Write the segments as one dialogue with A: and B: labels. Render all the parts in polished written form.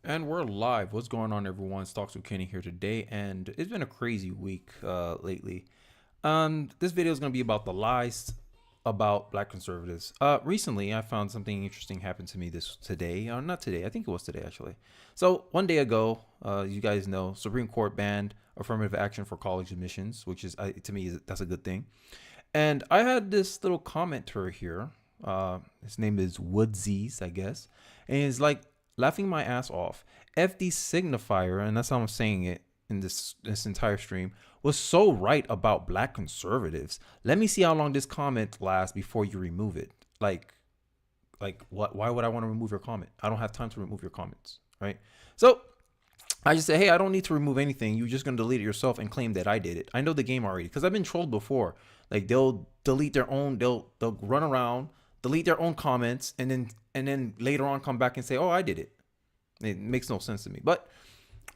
A: And we're live. What's going on, everyone? Stocks with Kenny here today, and it's been a crazy week lately. This video is going to be about the lies about Black conservatives. Recently, I found something interesting happened to me today. Not today. I think it was today actually. So one day ago, you guys know, Supreme Court banned affirmative action for college admissions, which is to me that's a good thing. And I had this little commenter here. His name is Woodsies, I guess, and he's like laughing my ass off. FD signifier, and that's how I'm saying it in this entire stream, was so right about Black conservatives. Let me see how long this comment lasts before you remove it. Like what? Why would I want to remove your comment? I don't have time to remove your comments, right? So I just say, hey, I don't need to remove anything. You're just gonna delete it yourself and claim that I did it. I know the game already because I've been trolled before. Like they'll delete their own. They'll run around, delete their own comments, and then later on come back and say, oh, I did it. It makes no sense to me. But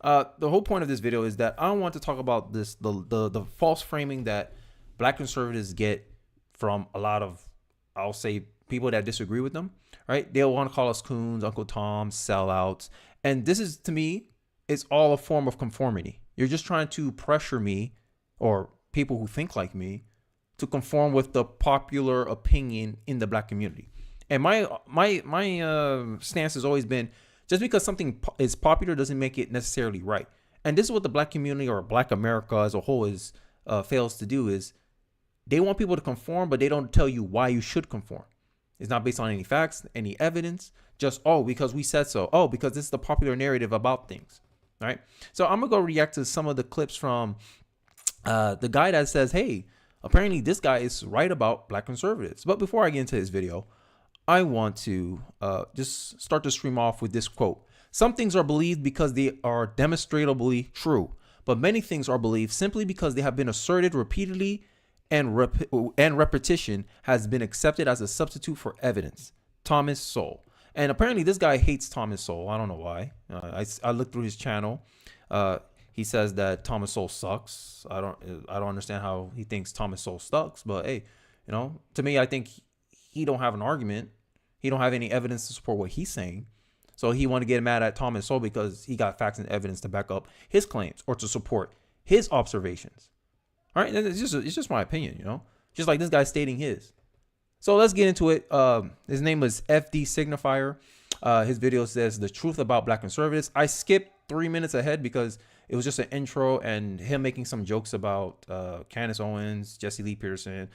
A: the whole point of this video is that I want to talk about this the false framing that Black conservatives get from a lot of, I'll say, people that disagree with them. Right? They'll want to call us coons, Uncle Tom, sellouts, and this is, to me, it's all a form of conformity. You're just trying to pressure me or people who think like me to conform with the popular opinion in the Black community. And my stance has always been, just because something is popular doesn't make it necessarily right. And this is what the Black community or Black America as a whole is fails to do, is they want people to conform, but they don't tell you why you should conform. It's not based on any facts, any evidence, just, oh, because we said so. Oh, because this is the popular narrative about things. All right. So I'm going to go react to some of the clips from the guy that says, hey, apparently this guy is right about Black conservatives. But before I get into this video, I want to just start the stream off with this quote. Some things are believed because they are demonstrably true, but many things are believed simply because they have been asserted repeatedly, and repetition has been accepted as a substitute for evidence. Thomas Sowell. And apparently this guy hates Thomas Sowell. I don't know why. I looked through his channel. He says that Thomas Sowell sucks. I don't understand how he thinks Thomas Sowell sucks. But hey, to me, I think he don't have an argument. He don't have any evidence to support what he's saying. So he want to get mad at Thomas Sowell because he got facts and evidence to back up his claims or to support his observations. All right, it's just my opinion, just like this guy stating his. So let's get into it. His name was FD Signifier. His video says the truth about Black conservatives. I skipped 3 minutes ahead because it was just an intro and him making some jokes about Candace Owens, Jesse Lee Peterson,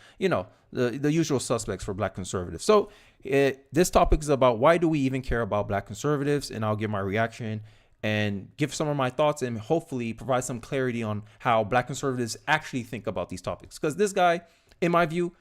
A: the usual suspects for Black conservatives. So this topic is about why do we even care about Black conservatives, and I'll give my reaction and give some of my thoughts and hopefully provide some clarity on how Black conservatives actually think about these topics. Because this guy, in my view,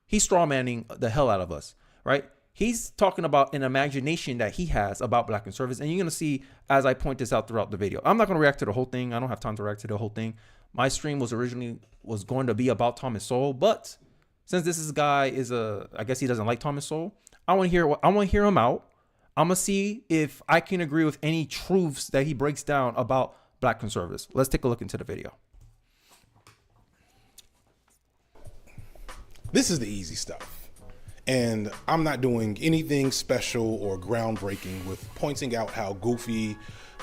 A: he's strawmanning the hell out of us, right? He's talking about an imagination that he has about Black conservatives. And you're going to see as I point this out throughout the video. I'm not going to react to the whole thing. I don't have time to react to the whole thing. My stream was originally going to be about Thomas Sowell. But since this guy is I guess he doesn't like Thomas Sowell, I want to hear him out. I'm going to see if I can agree with any truths that he breaks down about Black conservatives. Let's take a look into the video.
B: This is the easy stuff. And I'm not doing anything special or groundbreaking with pointing out how goofy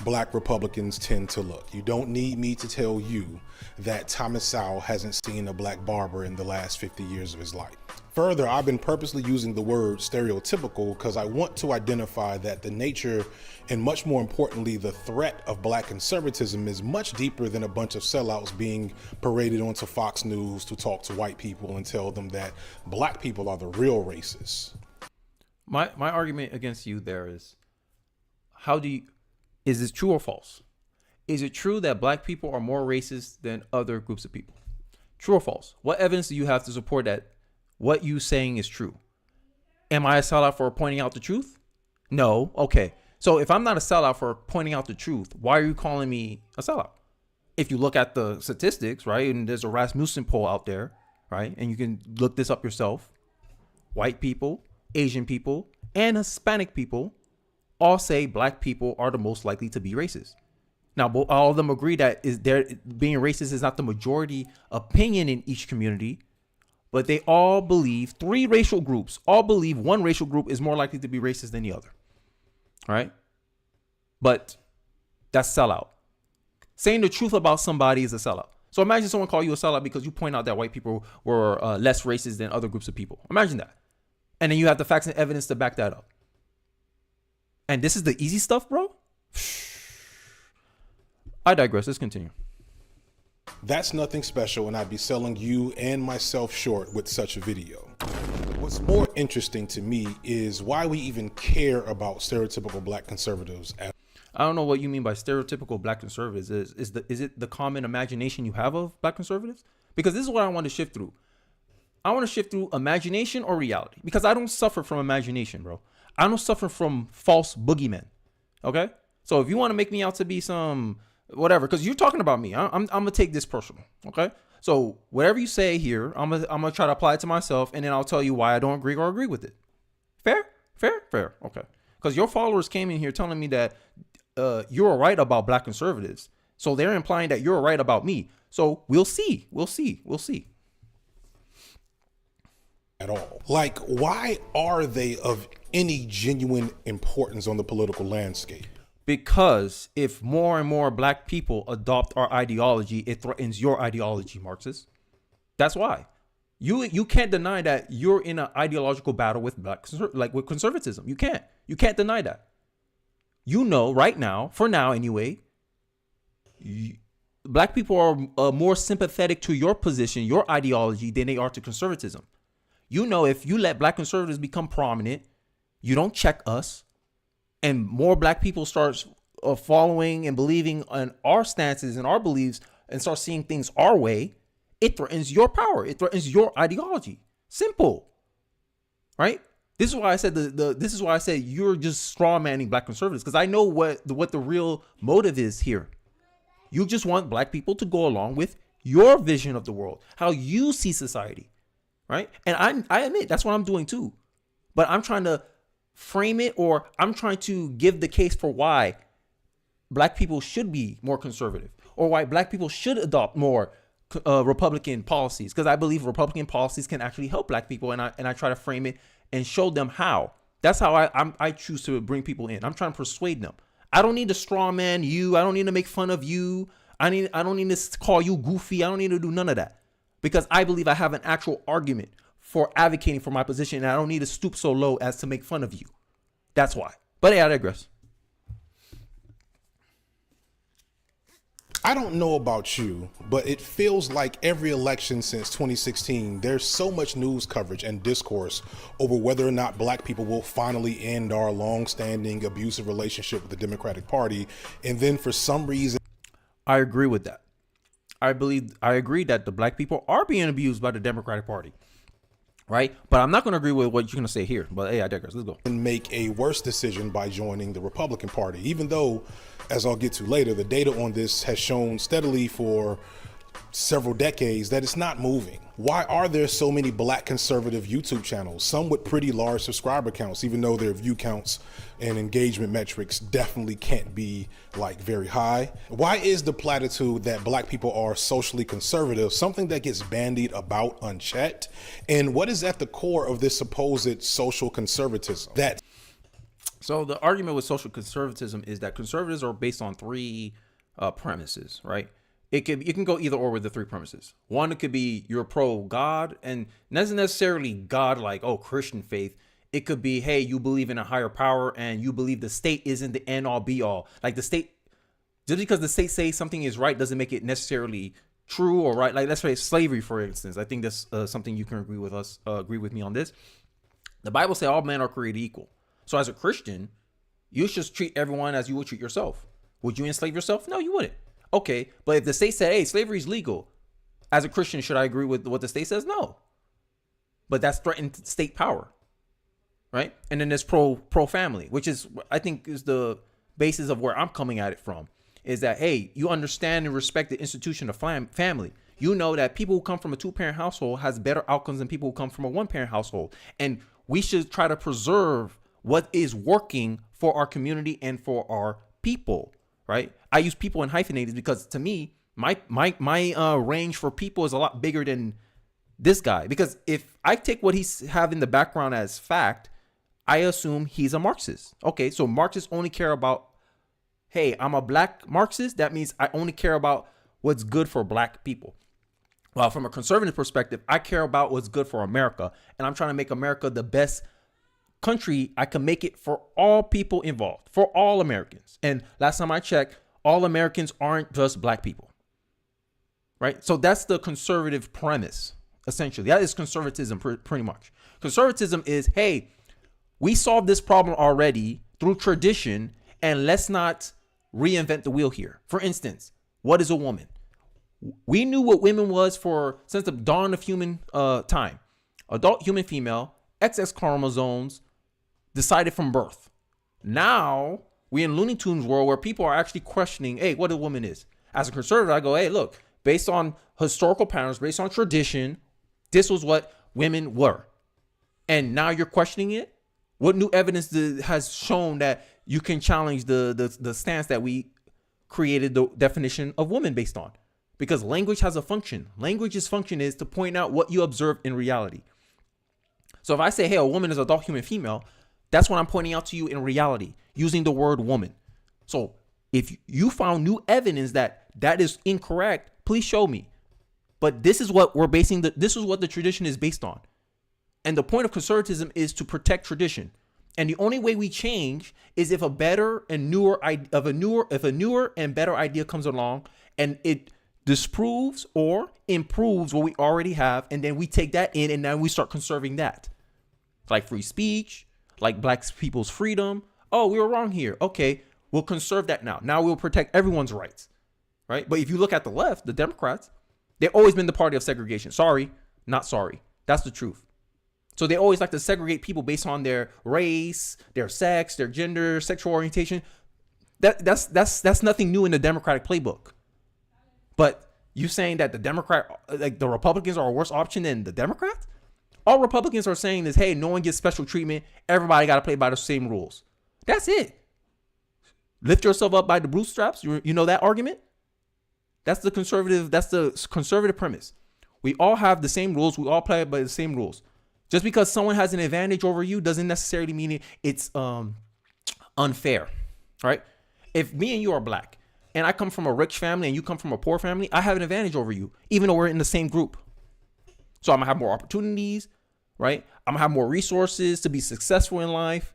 B: Black Republicans tend to look. You don't need me to tell you that Thomas Sowell hasn't seen a Black barber in the last 50 years of his life. Further, I've been purposely using the word stereotypical because I want to identify that the nature and, much more importantly, the threat of Black conservatism is much deeper than a bunch of sellouts being paraded onto Fox News to talk to white people and tell them that Black people are the real racists.
A: My argument against you there is, is this true or false? Is it true that Black people are more racist than other groups of people? True or false? What evidence do you have to support that what you saying is true? Am I a sellout for pointing out the truth? No. Okay. So if I'm not a sellout for pointing out the truth, why are you calling me a sellout? If you look at the statistics, right, and there's a Rasmussen poll out there, right, and you can look this up yourself, white people, Asian people, and Hispanic people all say Black people are the most likely to be racist. Now, all of them agree that being racist is not the majority opinion in each community, but they all believe, three racial groups all believe one racial group is more likely to be racist than the other. All right? but that's sellout. Saying the truth about somebody is a sellout. So imagine someone call you a sellout because you point out that white people were less racist than other groups of people. Imagine that. And then you have the facts and evidence to back that up. And this is the easy stuff, bro? I digress. Let's continue.
B: That's nothing special, and I'd be selling you and myself short with such a video. What's more interesting to me is why we even care about stereotypical black conservatives.
A: I don't know what you mean by stereotypical black conservatives. Is it the common imagination you have of black conservatives? Because this is what I want to shift through. I want to shift through imagination or reality, because I don't suffer from imagination, bro. I don't suffer from false boogeymen. Okay? So if you want to make me out to be some whatever, because you're talking about me, I'm gonna take this personal. Okay? So whatever you say here, I'm gonna try to apply it to myself, and then I'll tell you why I don't agree or agree with it. Fair? Okay. Because your followers came in here telling me that you're right about black conservatives. So they're implying that you're right about me. So we'll see.
B: At all. Like, why are they of any genuine importance on the political landscape?
A: Because if more and more black people adopt our ideology, it threatens your ideology, Marxist. That's why. You can't deny that you're in an ideological battle with with conservatism. You can't deny that. You know, right now, for now anyway, black people are more sympathetic to your position, your ideology, than they are to conservatism. You know, if you let black conservatives become prominent, you don't check us, and more black people start following and believing in our stances and our beliefs and start seeing things our way, it threatens your power. It threatens your ideology. Simple. Right? This is why I said this is why I said you're just straw manning black conservatives, because I know what the real motive is here. You just want black people to go along with your vision of the world, how you see society. Right? And I admit that's what I'm doing too. But I'm trying to frame it, or I'm trying to give the case for why black people should be more conservative, or why black people should adopt more Republican policies, because I believe Republican policies can actually help black people, and I try to frame it and show them how. That's how I choose to bring people in. I'm trying to persuade them. I don't need to straw man you. I don't need to make fun of you. I don't need to call you goofy. I don't need to do none of that, because I believe I have an actual argument for advocating for my position, and I don't need to stoop so low as to make fun of you. That's why. But hey, I digress.
B: I don't know about you, but it feels like every election since 2016, there's so much news coverage and discourse over whether or not black people will finally end our long-standing abusive relationship with the Democratic Party. And then for some reason,
A: I agree with that. I agree that the black people are being abused by the Democratic Party. Right? But I'm not going to agree with what you're going to say here. But hey, I digress. Let's go.
B: And make a worse decision by joining the Republican Party, even though, as I'll get to later, the data on this has shown steadily for several decades that it's not moving. Why are there so many black conservative YouTube channels, some with pretty large subscriber counts, even though their view counts and engagement metrics definitely can't be like very high? Why is the platitude that black people are socially conservative something that gets bandied about unchecked? And what is at the core of this supposed social conservatism?
A: So the argument with social conservatism is that conservatives are based on three premises, right? It can go either or with the three premises. One, it could be you're pro God, and not necessarily God like, oh, Christian faith. It could be, hey, you believe in a higher power and you believe the state isn't the end all be all. Like the state, just because the state says something is right doesn't make it necessarily true or right. Like let's say slavery, for instance. I think that's something you can agree with me on this. The Bible says all men are created equal. So as a Christian, you should treat everyone as you would treat yourself. Would you enslave yourself? No, you wouldn't. Okay, but if the state said, hey, slavery is legal, as a Christian, should I agree with what the state says? No. But that's threatened state power, right? And then there's pro family, which is, I think, is the basis of where I'm coming at it from, is that, hey, you understand and respect the institution of family. You know that people who come from a two-parent household has better outcomes than people who come from a one-parent household. And we should try to preserve what is working for our community and for our people, right? I use people in hyphenated because to me, my range for people is a lot bigger than this guy. Because if I take what he's have in the background as fact, I assume he's a Marxist. Okay, so Marxists only care about hey, I'm a black Marxist, that means I only care about what's good for black people. Well, from a conservative perspective, I care about what's good for America, and I'm trying to make America the best country I can make it for all people involved, for all Americans. And last time I checked, all Americans aren't just black people, right? So that's the conservative premise, essentially. That is conservatism, pretty much. Conservatism is, hey, we solved this problem already through tradition, and let's not reinvent the wheel here. For instance, what is a woman? We knew what women was since the dawn of human time. Adult human female, XX chromosomes, decided from birth. Now we're in Looney Tunes world where people are actually questioning, hey, what a woman is. As a conservative, I go, hey, look, based on historical patterns, based on tradition, this was what women were. And now you're questioning it? What new evidence has shown that you can challenge the stance that we created the definition of woman based on? Because language has a function. Language's function is to point out what you observe in reality. So if I say, hey, a woman is adult human female, that's what I'm pointing out to you in reality, using the word woman. So if you found new evidence that is incorrect, please show me. But this is what this is what the tradition is based on. And the point of conservatism is to protect tradition. And the only way we change is if a newer and better idea comes along and it disproves or improves what we already have, and then we take that in and now we start conserving that. Like free speech, like black people's freedom. Oh, we were wrong here. Okay, we'll conserve that now. Now we'll protect everyone's rights, right? But if you look at the left, the Democrats, they've always been the party of segregation. Sorry, not sorry. That's the truth. So they always like to segregate people based on their race, their sex, their gender, sexual orientation. That's nothing new in the Democratic playbook. But you saying that the Republicans are a worse option than the Democrats? All Republicans are saying is, hey, no one gets special treatment. Everybody got to play by the same rules. That's it. Lift yourself up by the bootstraps. You know that argument? That's the conservative premise. We all have the same rules. We all play by the same rules. Just because someone has an advantage over you doesn't necessarily mean it's unfair, right? If me and you are black and I come from a rich family and you come from a poor family, I have an advantage over you, even though we're in the same group. So I'm gonna have more opportunities, right? I'm gonna have more resources to be successful in life.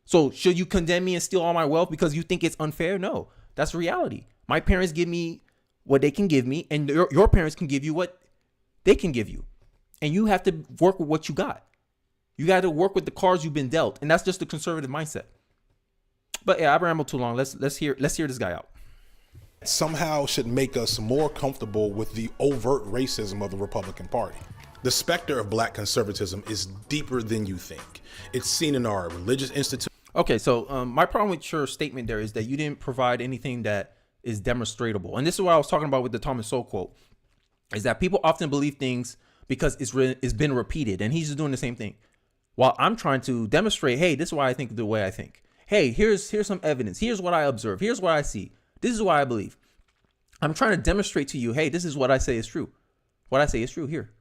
A: So should you condemn me and steal all my wealth because you think it's unfair? No, that's reality. My parents give me what they can give me, and your parents can give you what they can give you. And you have to work with what you got. You got to work with the cards you've been dealt. And that's just the conservative mindset. But yeah, I rambled too long. Let's hear this guy out.
B: Somehow should make us more comfortable with the overt racism of the Republican Party. The specter of black conservatism is deeper than you think. It's seen in our religious institutions.
A: Okay, so my problem with your statement there is that you didn't provide anything that is demonstrable. And this is what I was talking about with the Thomas Sowell quote, is that people often believe things because it's been repeated, and he's just doing the same thing. While I'm trying to demonstrate, hey, this is why I think the way I think. Hey, here's some evidence. Here's what I observe. Here's what I see. This is why I believe. I'm trying to demonstrate to you, hey, this is what I say is true. What I say is true here.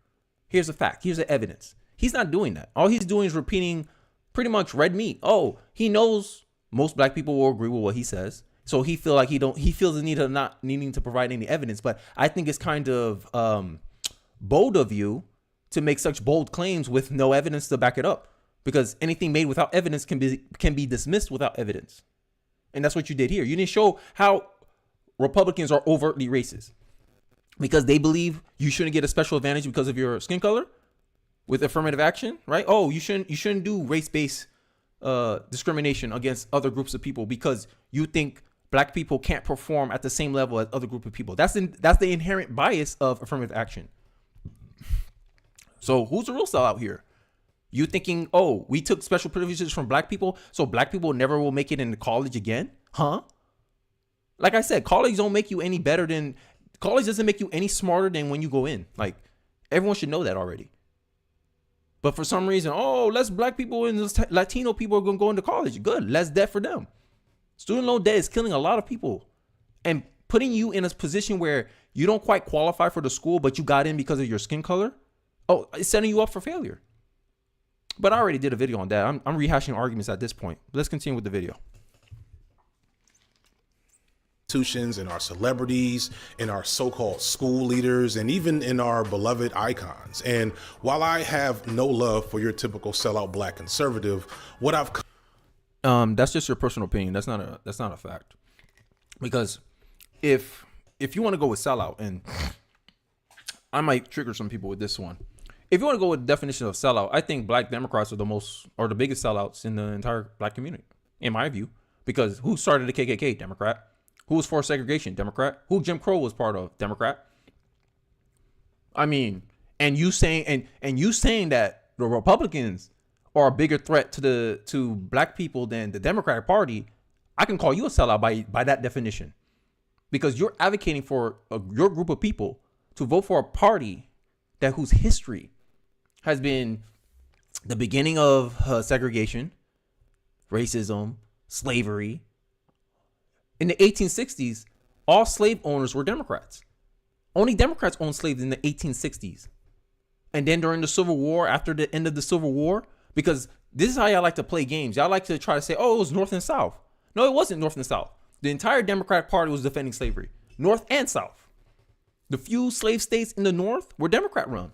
A: Here's the fact. Here's the evidence. He's not doing that. All he's doing is repeating pretty much red meat. Oh, he knows most black people will agree with what he says. So he feels the need of not needing to provide any evidence. But I think it's kind of bold of you to make such bold claims with no evidence to back it up, because anything made without evidence can be dismissed without evidence. And that's what you did here. You didn't show how Republicans are overtly racist because they believe you shouldn't get a special advantage because of your skin color with affirmative action, right? Oh, you shouldn't do race-based discrimination against other groups of people because you think black people can't perform at the same level as other group of people. That's the inherent bias of affirmative action. So who's the real sellout here? You thinking, oh, we took special privileges from black people, so black people never will make it into college again? Huh? Like I said, college doesn't make you any smarter than when you go in. Like, everyone should know that already. But for some reason, oh, less black people and Latino people are going to go into college. Good. Less debt for them. Student loan debt is killing a lot of people and putting you in a position where you don't quite qualify for the school, but you got in because of your skin color. Oh, it's setting you up for failure. But I already did a video on that. I'm rehashing arguments at this point. Let's continue with the video.
B: institutions, in our celebrities, in our so-called school leaders, and even in our beloved icons. And while I have no love for your typical sellout black conservative, what I've
A: That's just your personal opinion. That's not a fact. Because if you want to go with sellout, and I might trigger some people with this one. If you want to go with the definition of sellout, I think black Democrats are the biggest sellouts in the entire black community, in my view. Because who started the KKK? Democrat. Who was for segregation? Democrat. Who Jim Crow was part of? Democrat. I mean, and you saying that the Republicans are a bigger threat to black people than the Democratic Party, I can call you a sellout by that definition, because you're advocating for your group of people to vote for a party whose history has been the beginning of segregation, racism, slavery. In the 1860s, all slave owners were Democrats. Only Democrats owned slaves in the 1860s. And then during the Civil War, after the end of the Civil War, because this is how y'all like to play games. Y'all like to try to say, oh, it was North and South. No, it wasn't North and South. The entire Democratic Party was defending slavery, North and South. The few slave states in the North were Democrat run.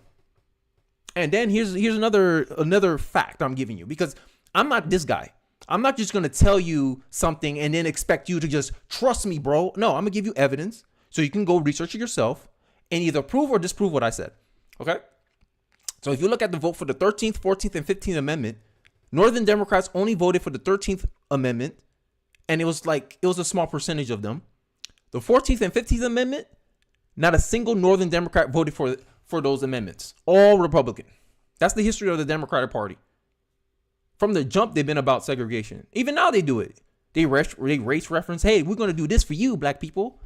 A: And then here's another fact I'm giving you, because I'm not this guy. I'm not just going to tell you something and then expect you to just trust me, bro. No, I'm going to give you evidence so you can go research it yourself and either prove or disprove what I said. Okay? So if you look at the vote for the 13th, 14th, and 15th Amendment, Northern Democrats only voted for the 13th Amendment, and it was a small percentage of them. The 14th and 15th Amendment, not a single Northern Democrat voted for those amendments. All Republican. That's the history of the Democratic Party. From the jump, they've been about segregation. Even now they do it. They race reference, hey, we're going to do this for you, black people.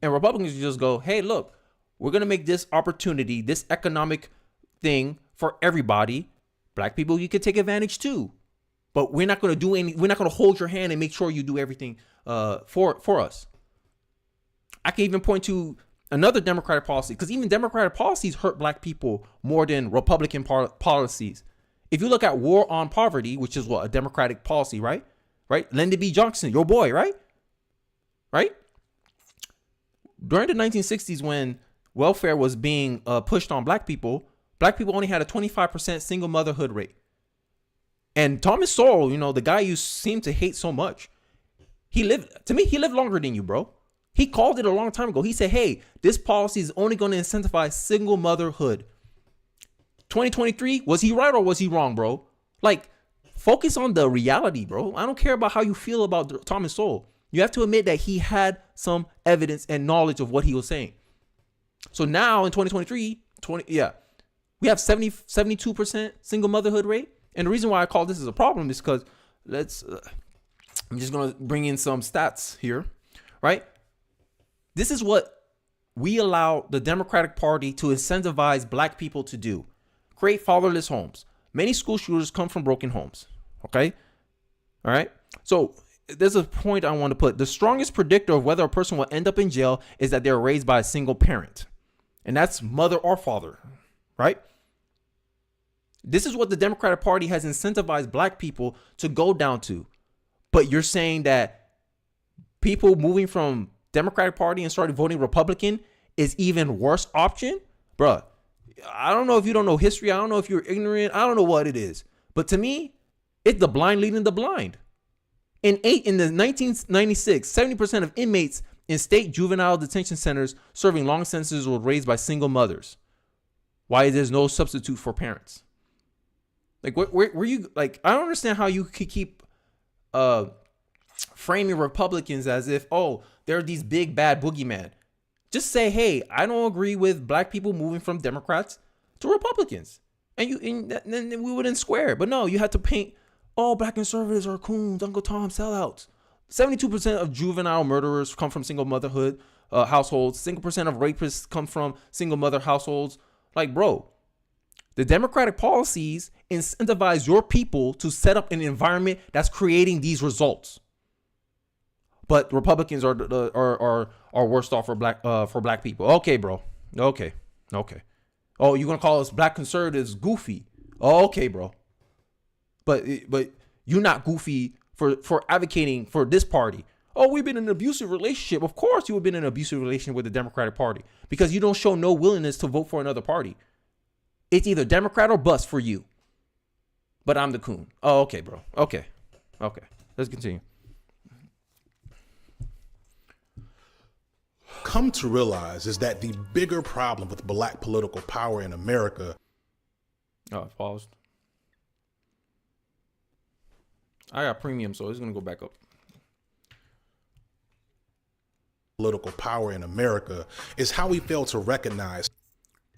A: And Republicans just go, hey, look, we're going to make this opportunity, this economic thing for everybody. Black people, you can take advantage too. But we're not going to hold your hand and make sure you do everything for us. I can even point to another Democratic policy, because even Democratic policies hurt black people more than Republican policies. If you look at war on poverty, which is a Democratic policy, right? Lyndon B. Johnson, your boy, right? During the 1960s, when welfare was being pushed on black people only had a 25% single motherhood rate. And Thomas Sowell, the guy you seem to hate so much, he lived longer than you, bro. He called it a long time ago. He said, hey, this policy is only going to incentivize single motherhood. 2023, was he right or was he wrong, bro? Focus on the reality, bro. I don't care about how you feel about Thomas Sowell. You have to admit that he had some evidence and knowledge of what he was saying. So now in 2023, we have 72% single motherhood rate. And the reason why I call this as a problem is because I'm just going to bring in some stats here, right? This is what we allow the Democratic Party to incentivize black people to do. Create fatherless homes. Many school shooters come from broken homes. Okay? All right? So there's a point I want to put. The strongest predictor of whether a person will end up in jail is that they're raised by a single parent. And that's mother or father. Right? This is what the Democratic Party has incentivized black people to go down to. But you're saying that people moving from Democratic Party and started voting Republican is even worse option? Bruh, I don't know if you don't know history. I don't know if you're ignorant. I don't know what it is. But to me, it's the blind leading the blind. In the 1996, 70% of inmates in state juvenile detention centers serving long sentences were raised by single mothers. Why there's no substitute for parents? Where you I don't understand how you could keep framing Republicans as if, oh, they're these big bad boogeyman. Just say, hey, I don't agree with black people moving from Democrats to Republicans. And then we wouldn't square. But no, you had to paint, all black conservatives are coons, Uncle Tom sellouts. 72% of juvenile murderers come from single motherhood households. 6% of rapists come from single mother households. Bro, the Democratic policies incentivize your people to set up an environment that's creating these results. But Republicans are worst off for black people. Okay, bro. Okay. Oh, you're gonna call us black conservatives goofy? Oh, okay, bro. But you're not goofy for advocating for this party Oh, we've been in an abusive relationship. Of course you have been in an abusive relationship with the Democratic Party because you don't show no willingness to vote for another party. It's either Democrat or bust for you. But I'm the coon. Oh, okay, bro. Okay. Let's continue.
B: Come to realize is that the bigger problem with black political power in America.
A: Oh, it paused. I got premium, so it's going to go back up.
B: Political power in America is how we fail to recognize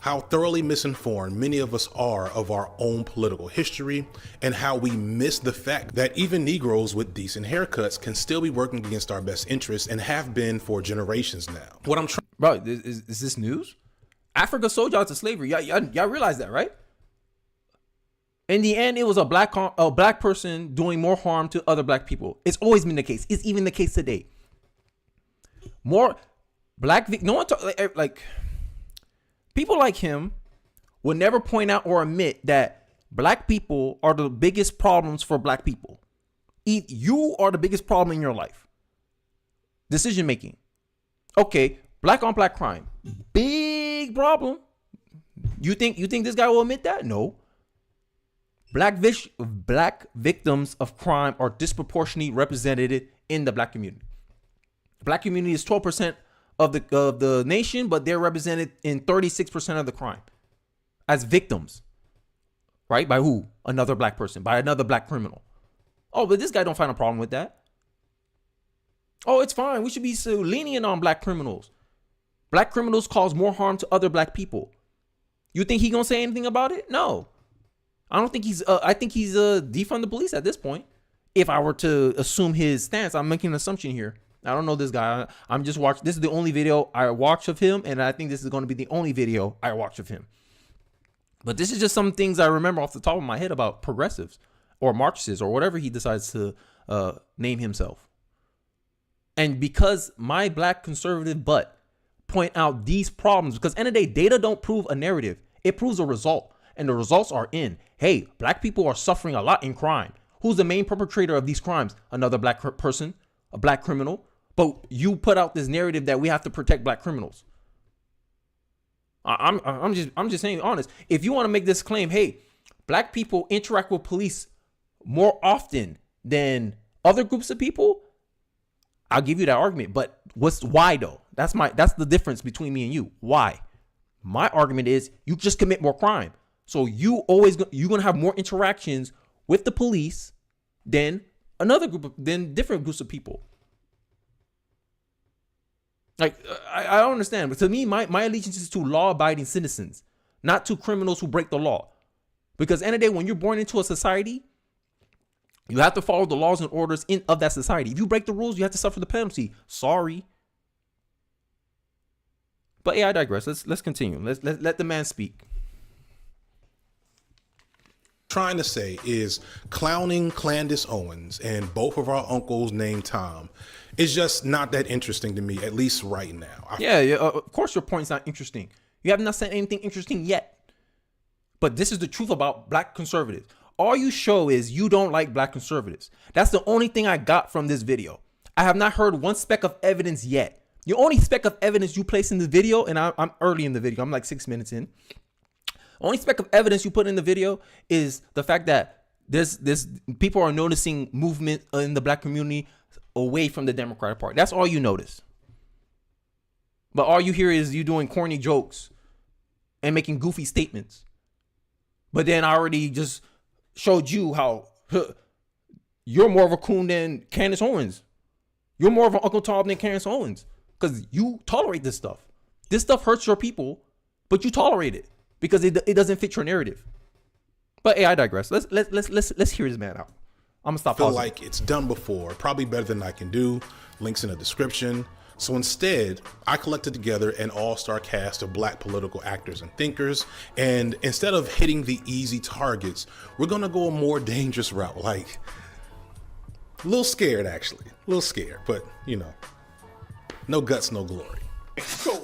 B: how thoroughly misinformed many of us are of our own political history, and how we miss the fact that even Negroes with decent haircuts can still be working against our best interests and have been for generations now. What I'm trying,
A: bro, is this news? Africa sold y'all to slavery. Y'all realize that, right? In the end, it was a black person doing more harm to other black people. It's always been the case. It's even the case today. More black, no one like people like him would never point out or admit that black people are the biggest problems for black people. You are the biggest problem in your life. Decision making. Okay, black on black crime, big problem. You think this guy will admit that? No. Black victims of crime are disproportionately represented in the black community. The black community is 12% of the nation, but they're represented in 36% of the crime as victims. Right? By who? Another black person, by another black criminal. Oh, but this guy don't find a problem with that. Oh, it's fine. We should be so lenient on black criminals. Black criminals cause more harm to other black people. You think he gonna say anything about it? No. I don't think he's I think he's defund the police at this point. If I were to assume his stance, I'm making an assumption here. I don't know this guy. I'm just watching. This is the only video I watch of him, and I think this is going to be the only video I watch of him. But this is just some things I remember off the top of my head about progressives or Marxists or whatever he decides to name himself. And because my black conservative butt point out these problems, because end of the day, data don't prove a narrative. It proves a result. And the results are in, hey, black people are suffering a lot in crime. Who's the main perpetrator of these crimes? Another black person, a black criminal. But you put out this narrative that we have to protect black criminals. I'm just saying honest. If you want to make this claim, hey, black people interact with police more often than other groups of people, I'll give you that argument. But why though? That's the difference between me and you. Why? My argument is you just commit more crime. So you're gonna have more interactions with the police than different groups of people. Like I don't understand, but to me, my allegiance is to law-abiding citizens, not to criminals who break the law. Because at the end of the day, when you're born into a society, you have to follow the laws and orders of that society. If you break the rules, you have to suffer the penalty. Sorry. But yeah, I digress. Let's continue. Let the man speak.
B: Trying to say is clowning Clandis Owens and both of our uncles named Tom is just not that interesting to me, at least right now.
A: Of course your point's not interesting. You have not said anything interesting yet. But this is the truth about black conservatives. All you show is you don't like black conservatives. That's the only thing I got from this video. I have not heard one speck of evidence yet. The only speck of evidence you place in the video, and I'm early in the video, I'm like 6 minutes in. Only speck of evidence you put in the video is the fact that this people are noticing movement in the black community away from the Democratic Party. That's all you notice. But all you hear is you doing corny jokes and making goofy statements. But then I already just showed you how you're more of a coon than Candace Owens. You're more of an Uncle Tom than Candace Owens because you tolerate this stuff. This stuff hurts your people, but you tolerate it. Because it doesn't fit your narrative. But hey, I digress. Let's hear this man out. I'm gonna stop.
B: I feel like it's done before, probably better than I can do. Links in the description. So instead, I collected together an all-star cast of black political actors and thinkers. And instead of hitting the easy targets, we're gonna go a more dangerous route. Like a little scared, actually, a little scared, but you know, no guts, no glory.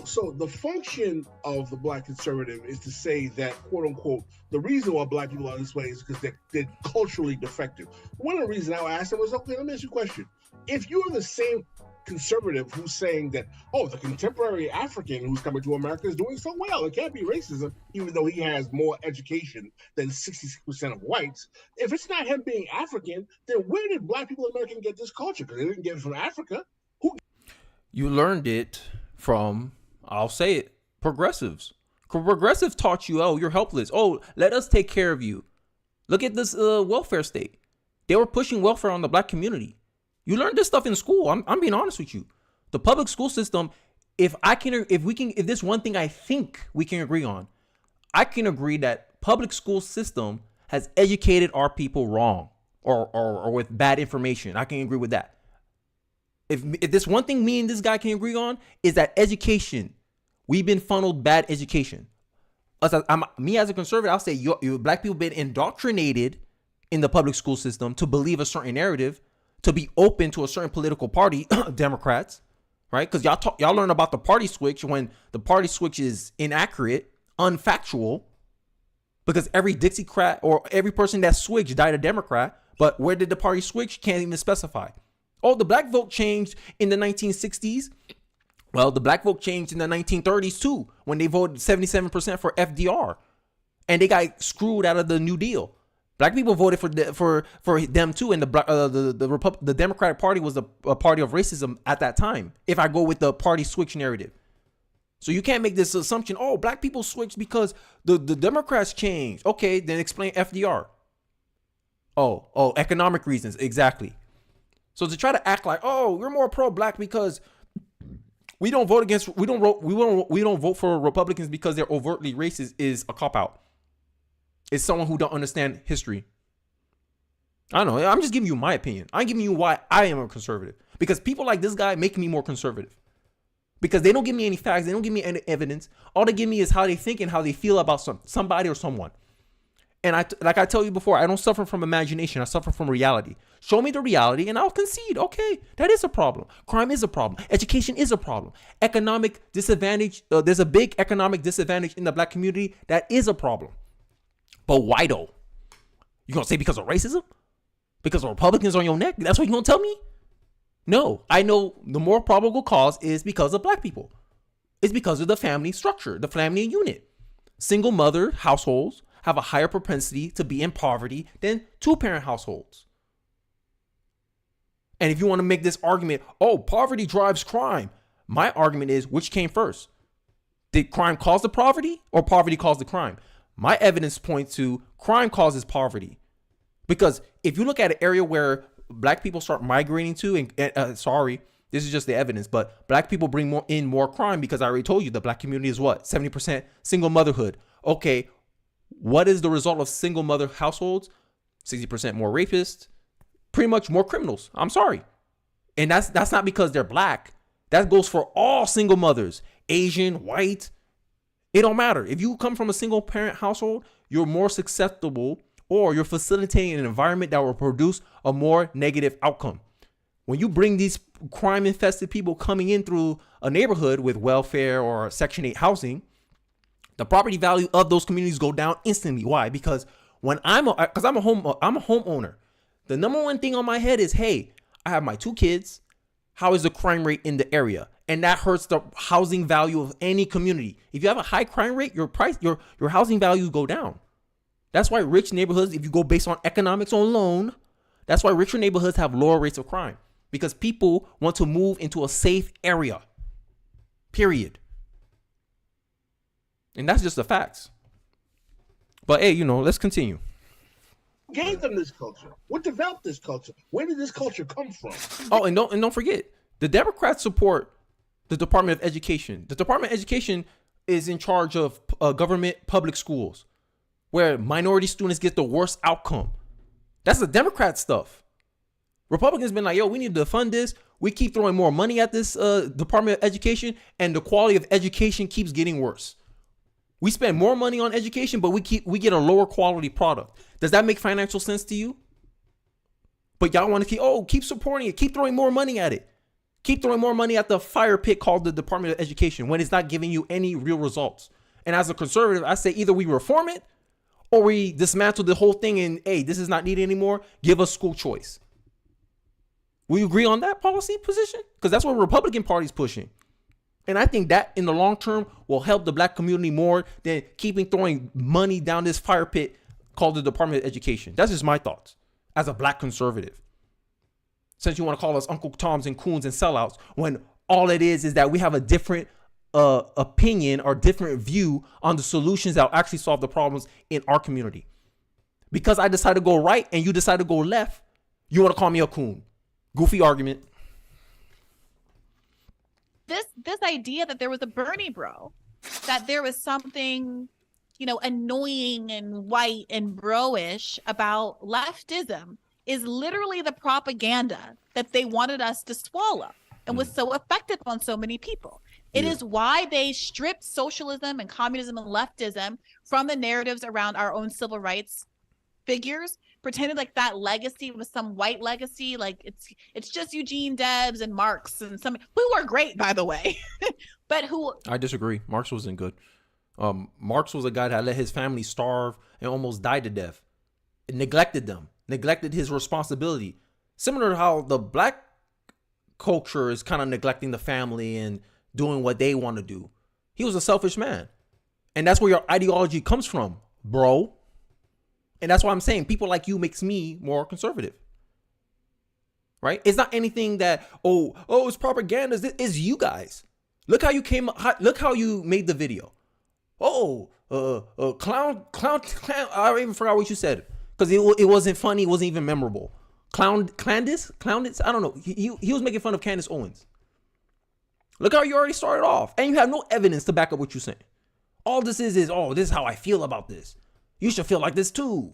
C: So the function of the black conservative is to say that, quote unquote, the reason why black people are this way is because they're culturally defective. One of the reasons I asked them was, okay, let me ask you a question. If you're the same conservative who's saying that, oh, the contemporary African who's coming to America is doing so well, it can't be racism, even though he has more education than 66% of whites. If it's not him being African, then where did black people in America get this culture? Because they didn't get it from Africa.
A: You learned it from, I'll say it, progressives. Progressives taught you, oh, you're helpless. Oh, let us take care of you. Look at this welfare state. They were pushing welfare on the black community. You learned this stuff in school. I'm being honest with you. The public school system, if there's one thing I think we can agree on, I can agree that public school system has educated our people wrong or with bad information. I can agree with that. If this one thing me and this guy can agree on is that education, we've been funneled bad education. Me as a conservative, I'll say you black people been indoctrinated in the public school system to believe a certain narrative, to be open to a certain political party, Democrats, right? Because y'all learn about the party switch when the party switch is inaccurate, unfactual, because every Dixiecrat or every person that switched died a Democrat. But where did the party switch? Can't even specify. Oh, the black vote changed in the 1960s. Well, the black vote changed in the 1930s too, when they voted 77% for FDR, and they got screwed out of the New Deal. Black people voted for them too, and the Democratic Party was a party of racism at that time. If I go with the party switch narrative, so you can't make this assumption. Oh, black people switched because the Democrats changed. Okay, then explain FDR. Oh, economic reasons, exactly. So to try to act like, oh, we're more pro-black because we don't vote for Republicans because they're overtly racist is a cop-out. It's someone who don't understand history. I don't know. I'm just giving you my opinion. I'm giving you why I am a conservative. Because people like this guy make me more conservative. Because they don't give me any facts. They don't give me any evidence. All they give me is how they think and how they feel about somebody or someone. And like I tell you before, I don't suffer from imagination. I suffer from reality. Show me the reality and I'll concede. Okay, that is a problem. Crime is a problem. Education is a problem. Economic disadvantage. There's a big economic disadvantage in the black community. That is a problem. But why though? You gonna say because of racism? Because of Republicans on your neck? That's what you gonna tell me? No, I know the more probable cause is because of black people. It's because of the family structure, the family unit. Single mother households have a higher propensity to be in poverty than two-parent households. And if you want to make this argument, oh, poverty drives crime. My argument is, which came first? Did crime cause the poverty or poverty caused the crime? My evidence points to crime causes poverty. Because if you look at an area where black people start migrating to, and sorry, this is just the evidence, but black people bring more crime because I already told you the black community is what? 70% single motherhood. Okay, what is the result of single mother households? 60% more rapists, pretty much more criminals. I'm sorry. And that's not because they're black. That goes for all single mothers, Asian, white. It don't matter. If you come from a single parent household, you're more susceptible or you're facilitating an environment that will produce a more negative outcome. When you bring these crime infested people coming in through a neighborhood with welfare or Section 8 housing, the property value of those communities go down instantly. Why? Because I'm a homeowner. The number one thing on my head is, hey, I have my two kids. How is the crime rate in the area? And that hurts the housing value of any community. If you have a high crime rate, your housing values go down. That's why rich neighborhoods, if you go based on economics alone, that's why richer neighborhoods have lower rates of crime. Because people want to move into a safe area. Period. And that's just the facts. But hey, let's continue.
C: Who gave them this culture? What developed this culture? Where did this culture come from?
A: Oh, and don't forget, the Democrats support the Department of Education. The Department of Education is in charge of government public schools, where minority students get the worst outcome. That's the Democrat stuff. Republicans been like, yo, we need to fund this. We keep throwing more money at this Department of Education, and the quality of education keeps getting worse. We spend more money on education, but we get a lower quality product. Does that make financial sense to you? But y'all want to keep supporting it, keep throwing more money at it. Keep throwing more money at the fire pit called the Department of Education when it's not giving you any real results. And as a conservative, I say either we reform it or we dismantle the whole thing and, hey, this is not needed anymore. Give us school choice. Will you agree on that policy position? Because that's what the Republican Party's pushing. And I think that in the long term will help the black community more than keeping throwing money down this fire pit called the Department of Education. That's just my thoughts as a black conservative. Since you want to call us Uncle Toms and coons and sellouts, when all it is that we have a different opinion or different view on the solutions that will actually solve the problems in our community. Because I decide to go right and you decide to go left, you want to call me a coon. Goofy argument.
D: This idea that there was a Bernie bro, that there was something, you know, annoying and white and bro-ish about leftism is literally the propaganda that they wanted us to swallow and was so effective on so many people. It is why they stripped socialism and communism and leftism from the narratives around our own civil rights figures, pretended like that legacy was some white legacy, like it's just Eugene Debs and Marx and some who are great, by the way, but who
A: I disagree. Marx wasn't good. Marx was a guy that let his family starve and almost died to death. It neglected them, neglected his responsibility. Similar to how the black culture is kind of neglecting the family and doing what they want to do. He was a selfish man. And that's where your ideology comes from, bro. And that's why I'm saying people like you makes me more conservative. Right? It's not anything that, it's propaganda. It's you guys. Look how you made the video. Clown. I even forgot what you said. Because it wasn't funny. It wasn't even memorable. Clandis? I don't know. He was making fun of Candace Owens. Look how you already started off. And you have no evidence to back up what you're saying. All this is, this is how I feel about this. You should feel like this too.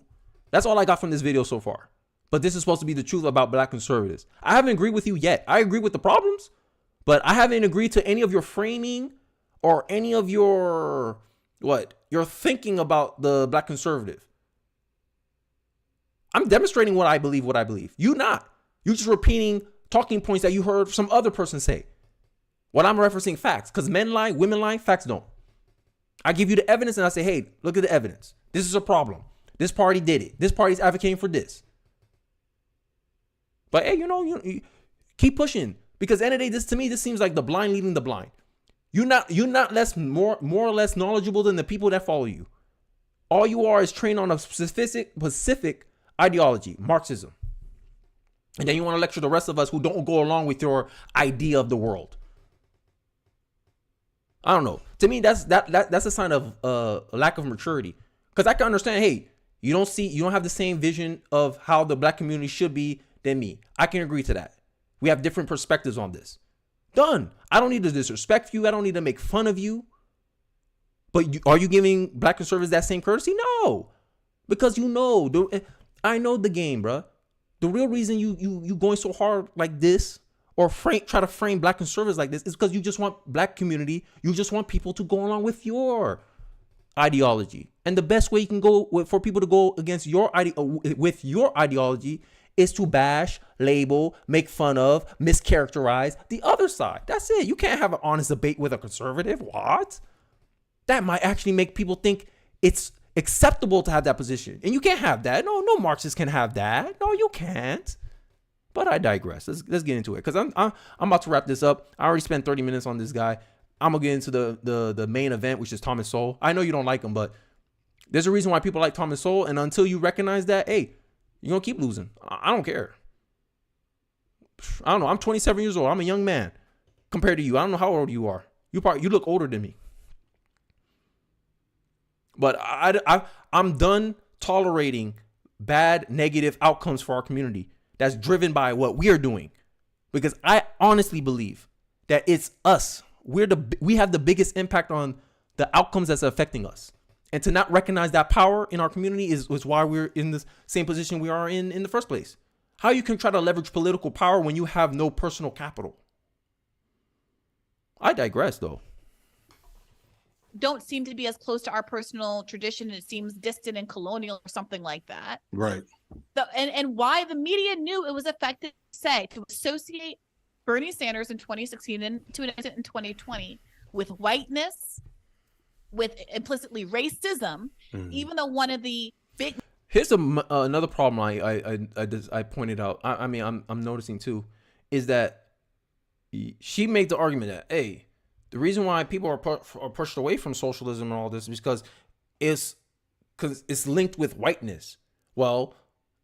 A: That's all I got from this video so far. But this is supposed to be the truth about black conservatives. I haven't agreed with you yet. I agree with the problems, but I haven't agreed to any of your framing or any of your thinking about the black conservative. I'm demonstrating what I believe. You not. You're just repeating talking points that you heard some other person say. What I'm referencing facts, because men lie, women lie, facts don't. I give you the evidence and I say, hey, look at the evidence. This is a problem. This party did it. This party's advocating for this. But hey, you keep pushing, because at the end of the day, this seems like the blind leading the blind. You're not more or less knowledgeable than the people that follow you. All you are is trained on a specific ideology, Marxism. And then you want to lecture the rest of us who don't go along with your idea of the world. I don't know. To me, that's a sign of a lack of maturity. Because I can understand, hey, you don't have the same vision of how the black community should be than me. I can agree to that. We have different perspectives on this. Done. I don't need to disrespect you. I don't need to make fun of you. But are you giving black conservatives that same courtesy? No. Because I know the game, bro. The real reason you going so hard like this or try to frame black conservatives like this is because you just want black community. You just want people to go along with your ideology. And the best way you can go for people to go against with your ideology is to bash, label, make fun of, mischaracterize the other side. That's it. You can't have an honest debate with a conservative. What? That might actually make people think it's acceptable to have that position. And you can't have that. No Marxist can have that. No, you can't. But I digress. Let's get into it, because I'm about to wrap this up. I already spent 30 minutes on this guy. I'm gonna get into the main event, which is Thomas Sowell. I know you don't like him, but there's a reason why people like Thomas Sowell, and until you recognize that, hey, you're gonna keep losing. I don't care. I don't know. I'm 27 years old. I'm a young man compared to you. I don't know how old you are. You look older than me. But I'm done tolerating bad, negative outcomes for our community that's driven by what we are doing, because I honestly believe that it's us. We have the biggest impact on the outcomes that's affecting us. And to not recognize that power in our community is why we're in the same position we are in the first place. How you can try to leverage political power when you have no personal capital. I digress, though.
D: Don't seem to be as close to our personal tradition. It seems distant and colonial or something like that.
B: Right.
D: And why the media knew it was effective to associate Bernie Sanders in 2016 and to an extent in 2020 with whiteness, with implicitly racism, even though one of the big
A: Here's another problem I pointed out. I mean, I'm noticing too, is that she made the argument that, hey, the reason why people are pushed away from socialism and all this is because it's linked with whiteness. Well,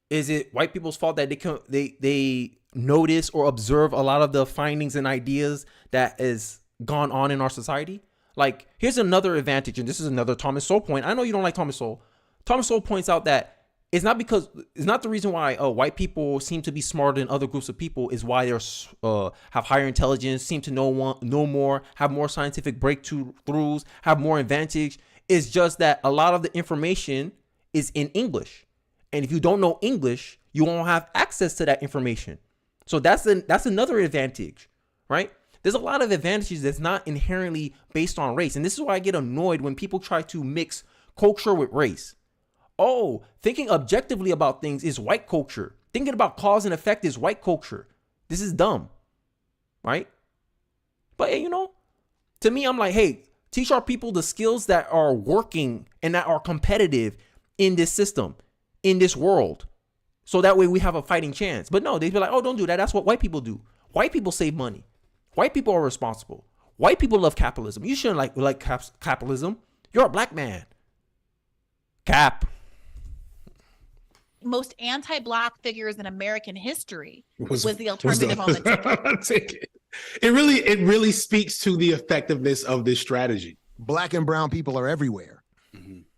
A: is it white people's fault that they notice or observe a lot of the findings and ideas that is gone on in our society? Like, here's another advantage, and this is another Thomas Sowell point. I know you don't like Thomas Sowell. Thomas Sowell points out that it's not the reason why white people seem to be smarter than other groups of people is why they're have higher intelligence, seem to know more, have more scientific breakthroughs, have more advantage. It's just that a lot of the information is in English, and if you don't know English, you won't have access to that information. So that's another advantage, right? There's a lot of advantages that's not inherently based on race, and this is why I get annoyed when people try to mix culture with race. Oh, thinking objectively about things is white culture. Thinking about cause and effect is white culture. This is dumb, right? But hey, to me, I'm like, hey, teach our people the skills that are working and that are competitive in this system, in this world. So that way we have a fighting chance. But no, they'd be like, oh, don't do that. That's what white people do. White people save money. White people are responsible. White people love capitalism. You shouldn't like capitalism. You're a black man. Cap.
D: Most anti-black figures in American history was the alternative on the ticket.
B: It really speaks to the effectiveness of this strategy.
E: Black and brown people are everywhere.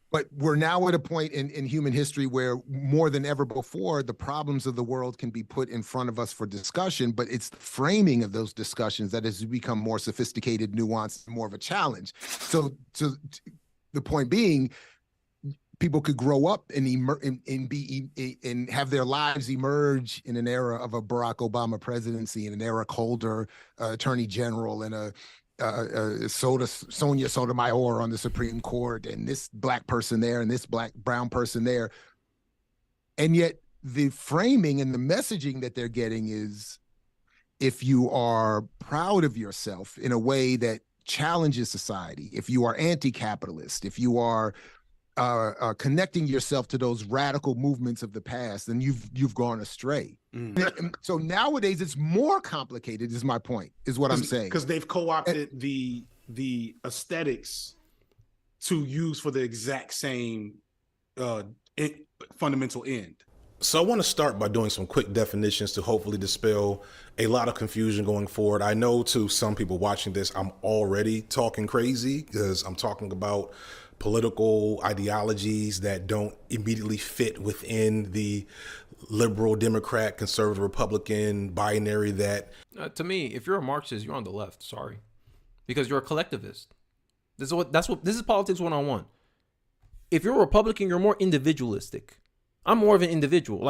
E: But we're now at a point in human history where more than ever before, the problems of the world can be put in front of us for discussion, but it's the framing of those discussions that has become more sophisticated, nuanced, more of a challenge. So the point being, people could grow up and have their lives emerge in an era of a Barack Obama presidency, in an Eric Holder attorney general, and a Sonia Sotomayor on the Supreme Court, and this black person there, and this brown person there. And yet the framing and the messaging that they're getting is, if you are proud of yourself in a way that challenges society, if you are anti-capitalist, if you are connecting yourself to those radical movements of the past, then you've gone astray. So nowadays it's more complicated, is my point, is what I'm saying.
B: Because they've co-opted the aesthetics to use for the exact same fundamental end. So I want to start by doing some quick definitions to hopefully dispel a lot of confusion going forward. I know to some people watching this, I'm already talking crazy because I'm talking about political ideologies that don't immediately fit within the liberal, Democrat, conservative, Republican binary that...
A: to me, if you're a Marxist, you're on the left. Sorry. Because you're a collectivist. This is politics 101. If you're a Republican, you're more individualistic. I'm more of an individual.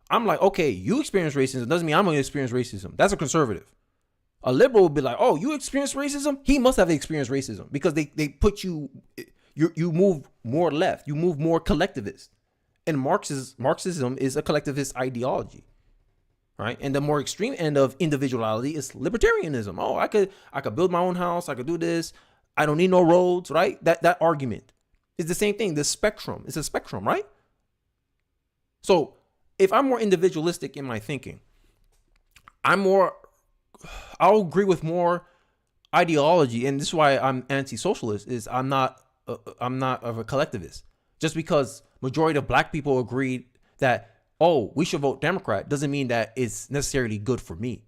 A: I'm like, okay, you experience racism doesn't mean I'm going to experience racism. That's a conservative. A liberal would be like, oh, you experience racism? He must have experienced racism, because they put you move more left. You move more collectivist. And Marxism is a collectivist ideology, right? And the more extreme end of individuality is libertarianism. Oh, I could build my own house. I could do this. I don't need no roads, right? That argument is the same thing. The spectrum. It's a spectrum, right? So if I'm more individualistic in my thinking, I'll agree with more ideology. And this is why I'm anti-socialist, is I'm not of a collectivist. Just because majority of black people agreed that, oh, we should vote Democrat, doesn't mean that it's necessarily good for me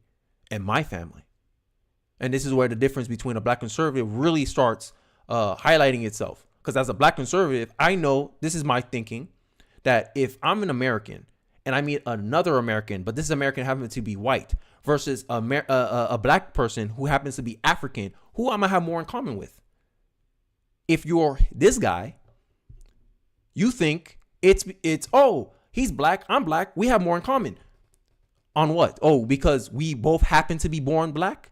A: and my family. And this is where the difference between a black conservative really starts highlighting itself. Because as a black conservative, I know, this is my thinking, that if I'm an American and I meet another American, but this American happens to be white, versus a black person who happens to be African, who I'm gonna have more in common with? If you're this guy, you think it's oh, he's black, I'm black, we have more in common. On what? Oh, because we both happen to be born black?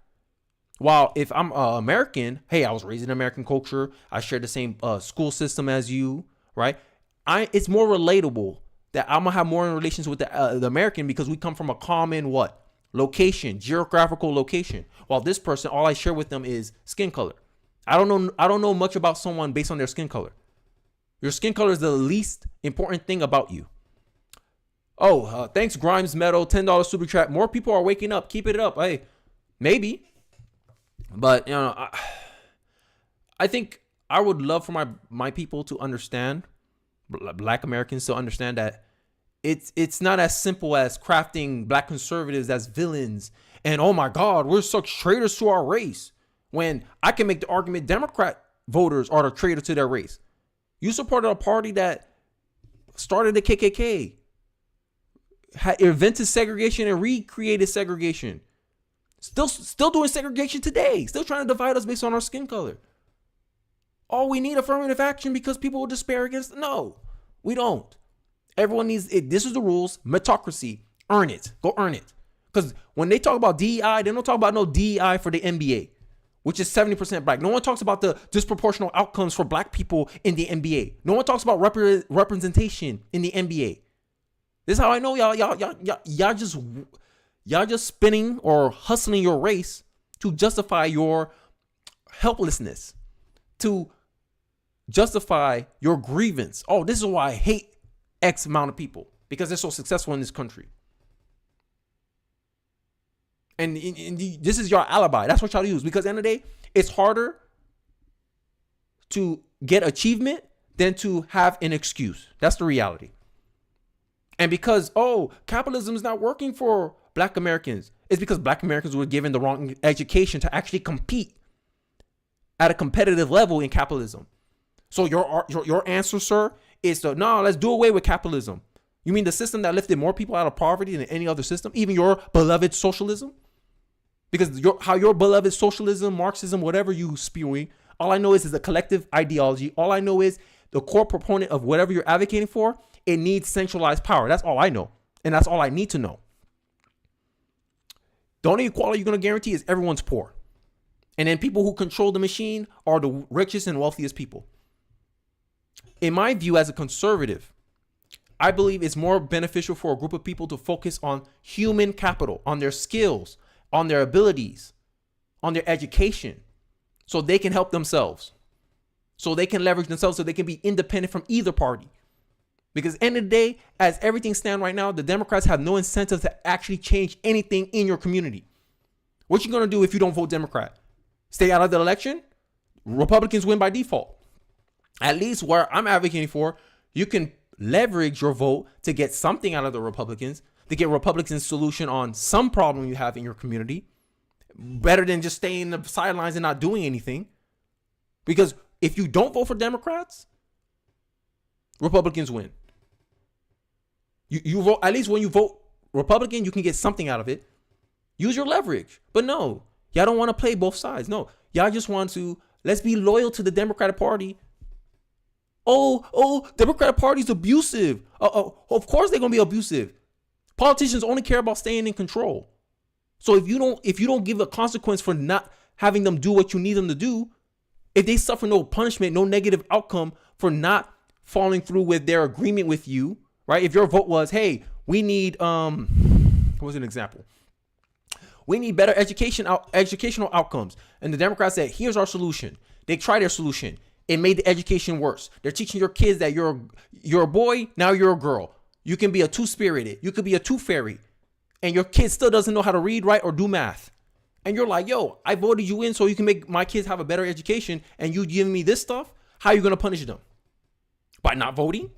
A: While if I'm American, hey, I was raised in American culture, I share the same school system as you, right? It's more relatable that I'm gonna have more in relations with the American, because we come from a common what? location, geographical location. While this person, all I share with them is skin color. I don't know much about someone based on their skin color. Your skin color is the least important thing about you. Oh, thanks Grimes Metal, $10 super chat. More people are waking up. Keep it up. Hey, maybe. But you know, I think I would love for my people to understand, Black Americans to understand that it's not as simple as crafting Black conservatives as villains and oh my God, we're such traitors to our race. When I can make the argument Democrat voters are the traitor to their race. You supported a party that started the KKK, invented segregation and recreated segregation. Still doing segregation today. Still trying to divide us based on our skin color. Oh, we need affirmative action because people will despair against. No, we don't. Everyone needs it. This is the rules. Meritocracy. Earn it. Go earn it. Because when they talk about DEI, they don't talk about no DEI for the NBA, which is 70% Black. No one talks about the disproportional outcomes for Black people in the NBA. No one talks about representation in the NBA. This is how I know y'all just spinning or hustling your race to justify your helplessness, to justify your grievance. Oh, this is why I hate X amount of people, because they're so successful in this country. And this is your alibi. That's what y'all use. Because at the end of the day, it's harder to get achievement than to have an excuse. That's the reality. And because, capitalism is not working for Black Americans, it's because Black Americans were given the wrong education to actually compete at a competitive level in capitalism. So your answer, sir, is to, no, let's do away with capitalism. You mean the system that lifted more people out of poverty than any other system, even your beloved socialism? Because how your beloved socialism, Marxism, whatever you spewing, all I know is a collective ideology. All I know is the core proponent of whatever you're advocating for, it needs centralized power. That's all I know. And that's all I need to know. The only equality you're going to guarantee is everyone's poor. And then people who control the machine are the richest and wealthiest people. In my view, as a conservative, I believe it's more beneficial for a group of people to focus on human capital, on their skills, on their abilities, on their education, so they can help themselves, so they can leverage themselves, so they can be independent from either party. Because at the end of the day, as everything stands right now, the Democrats have no incentive to actually change anything in your community. What you going to do if you don't vote Democrat? Stay out of the election? Republicans win by default. At least where I'm advocating for, you can leverage your vote to get something out of the Republicans, to get Republicans' solution on some problem you have in your community, better than just staying in the sidelines and not doing anything. Because if you don't vote for Democrats, Republicans win. You vote, at least when you vote Republican, you can get something out of it. Use your leverage. But no, y'all don't want to play both sides. No, y'all just want to, let's be loyal to the Democratic Party. Democratic Party's abusive. Of course they're going to be abusive. Politicians only care about staying in control. So if you don't give a consequence for not having them do what you need them to do, if they suffer no punishment, no negative outcome for not following through with their agreement with you, right? If your vote was, hey, we need, what was an example? We need better educational outcomes. And the Democrats said, here's our solution. They tried their solution. It made the education worse. They're teaching your kids that you're a boy, now you're a girl. You can be a two-spirited. You could be a two-fairy. And your kid still doesn't know how to read, write, or do math. And you're like, yo, I voted you in so you can make my kids have a better education, and you giving me this stuff? How are you going to punish them? By not voting?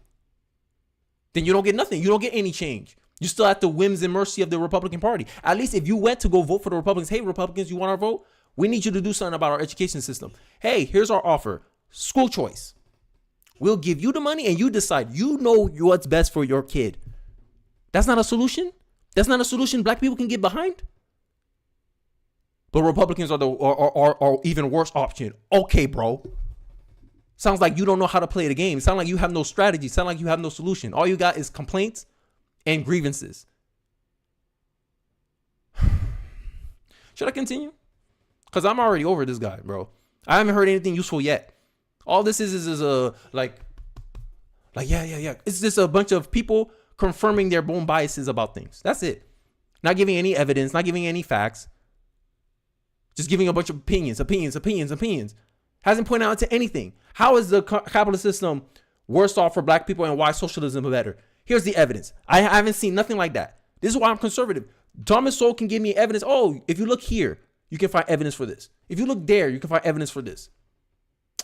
A: Then you don't get nothing. You don't get any change. You're still at the whims and mercy of the Republican Party. At least if you went to go vote for the Republicans, hey, Republicans, you want our vote? We need you to do something about our education system. Hey, here's our offer. School choice. We'll give you the money and you decide. You know what's best for your kid. That's not a solution? That's not a solution Black people can get behind? But Republicans are the even worse option. Okay, bro. Sounds like you don't know how to play the game. Sounds like you have no strategy. Sounds like you have no solution. All you got is complaints and grievances. Should I continue? Because I'm already over this guy, bro. I haven't heard anything useful yet. All this is yeah. It's just a bunch of people confirming their own biases about things. That's it. not giving any evidence, not giving any facts, just giving a bunch of opinions. Hasn't pointed out to anything. How is the capitalist system worse off for black people and why socialism is better? Here's the evidence. I haven't seen nothing like that. This is why I'm conservative. Thomas Sowell can give me evidence. Oh, if you look here, you can find evidence for this. If you look there, you can find evidence for this.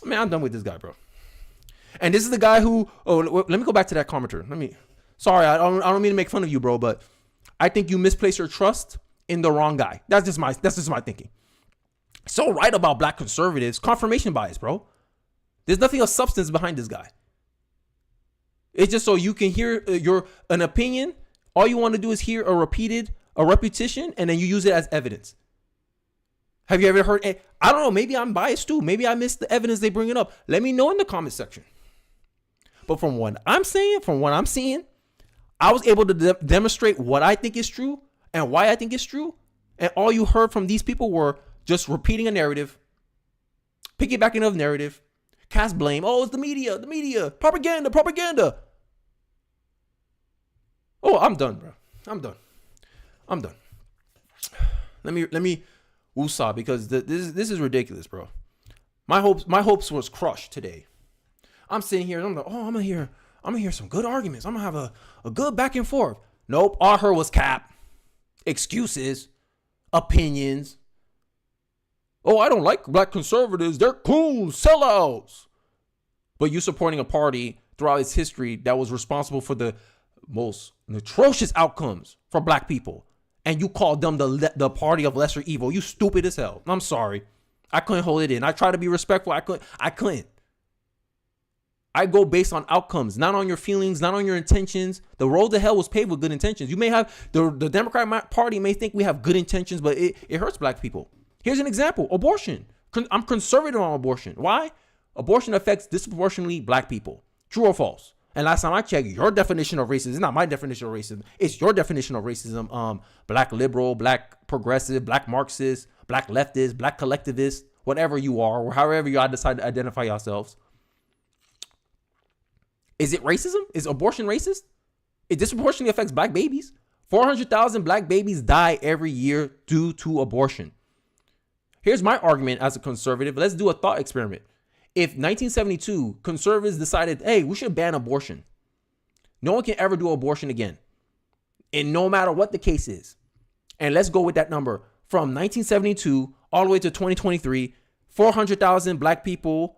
A: Man, I'm done with this guy, bro. And this is the guy who, let me go back to that commenter. Sorry, I don't mean to make fun of you, bro, but I think you misplace your trust in the wrong guy. That's just my thinking. So right about black conservatives, confirmation bias, bro. There's nothing of substance behind this guy. It's just so you can hear an opinion. All you want to do is hear a repetition, and then you use it as evidence. Have you ever heard? I don't know. Maybe I'm biased too. Maybe I missed the evidence they bring it up. Let me know in the comment section. But from what I'm saying, from what I'm seeing, I was able to demonstrate what I think is true and why I think it's true. And all you heard from these people were just repeating a narrative, piggybacking of narrative, cast blame. Oh, it's the media, propaganda. Oh, I'm done, bro. I'm done. Let me woosah, because this is ridiculous, bro. My hopes was crushed today. I'm sitting here and I'm like, oh, I'm gonna hear some good arguments. I'm gonna have a good back and forth. Nope, all I heard was cap, excuses, opinions. Oh, I don't like black conservatives. They're cool sellouts. But you supporting a party throughout its history that was responsible for the most atrocious outcomes for black people, and you called them the party of lesser evil. You stupid as hell. I'm sorry. I couldn't hold it in. I try to be respectful. I couldn't. I go based on outcomes, not on your feelings, not on your intentions. The road to hell was paved with good intentions. You may have, the Democratic Party may think we have good intentions, but it hurts black people. Here's an example: abortion. I'm conservative on abortion. Why? Abortion affects disproportionately black people. True or false? And last time I checked, your definition of racism is not my definition of racism. It's your definition of racism. Black liberal, black progressive, black Marxist, black leftist, black collectivist, whatever you are, or however you decide to identify yourselves. Is it racism? Is abortion racist? It disproportionately affects black babies. 400,000 black babies die every year due to abortion. Here's my argument as a conservative. Let's do a thought experiment. If 1972 conservatives decided, hey, we should ban abortion, no one can ever do abortion again, and no matter what the case is, and let's go with that number from 1972 all the way to 2023, 400,000 black people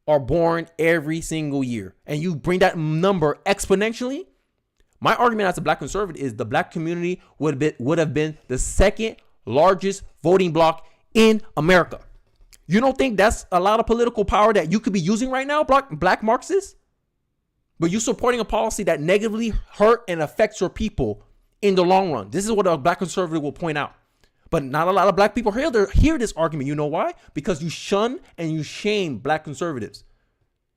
A: are born every single year, and you bring that number exponentially, my argument as a black conservative is the black community would have been the second largest voting bloc in America. You don't think that's a lot of political power that you could be using right now, black Marxists? But you supporting a policy that negatively hurt and affects your people in the long run. This is what a black conservative will point out. But not a lot of black people hear this argument. You know why? Because you shun and you shame black conservatives.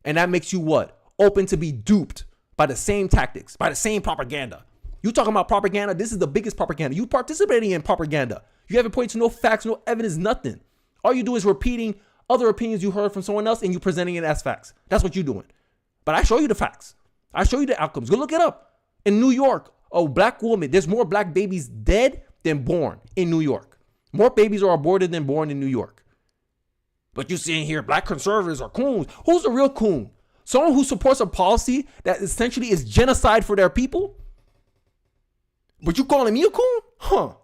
A: And that makes you what? Open to be duped by the same tactics, by the same propaganda. You talking about propaganda? This is the biggest propaganda. You participating in propaganda. You haven't pointed to no facts, no evidence, nothing. All you do is repeating other opinions you heard from someone else and you presenting it as facts. That's what you're doing. But I show you the facts. I show you the outcomes. Go look it up. In New York, a black woman, there's more black babies dead than born in New York. More babies are aborted than born in New York. But you seeing here, black conservatives are coons. Who's the real coon? Someone who supports a policy that essentially is genocide for their people? But you calling me a coon? Huh.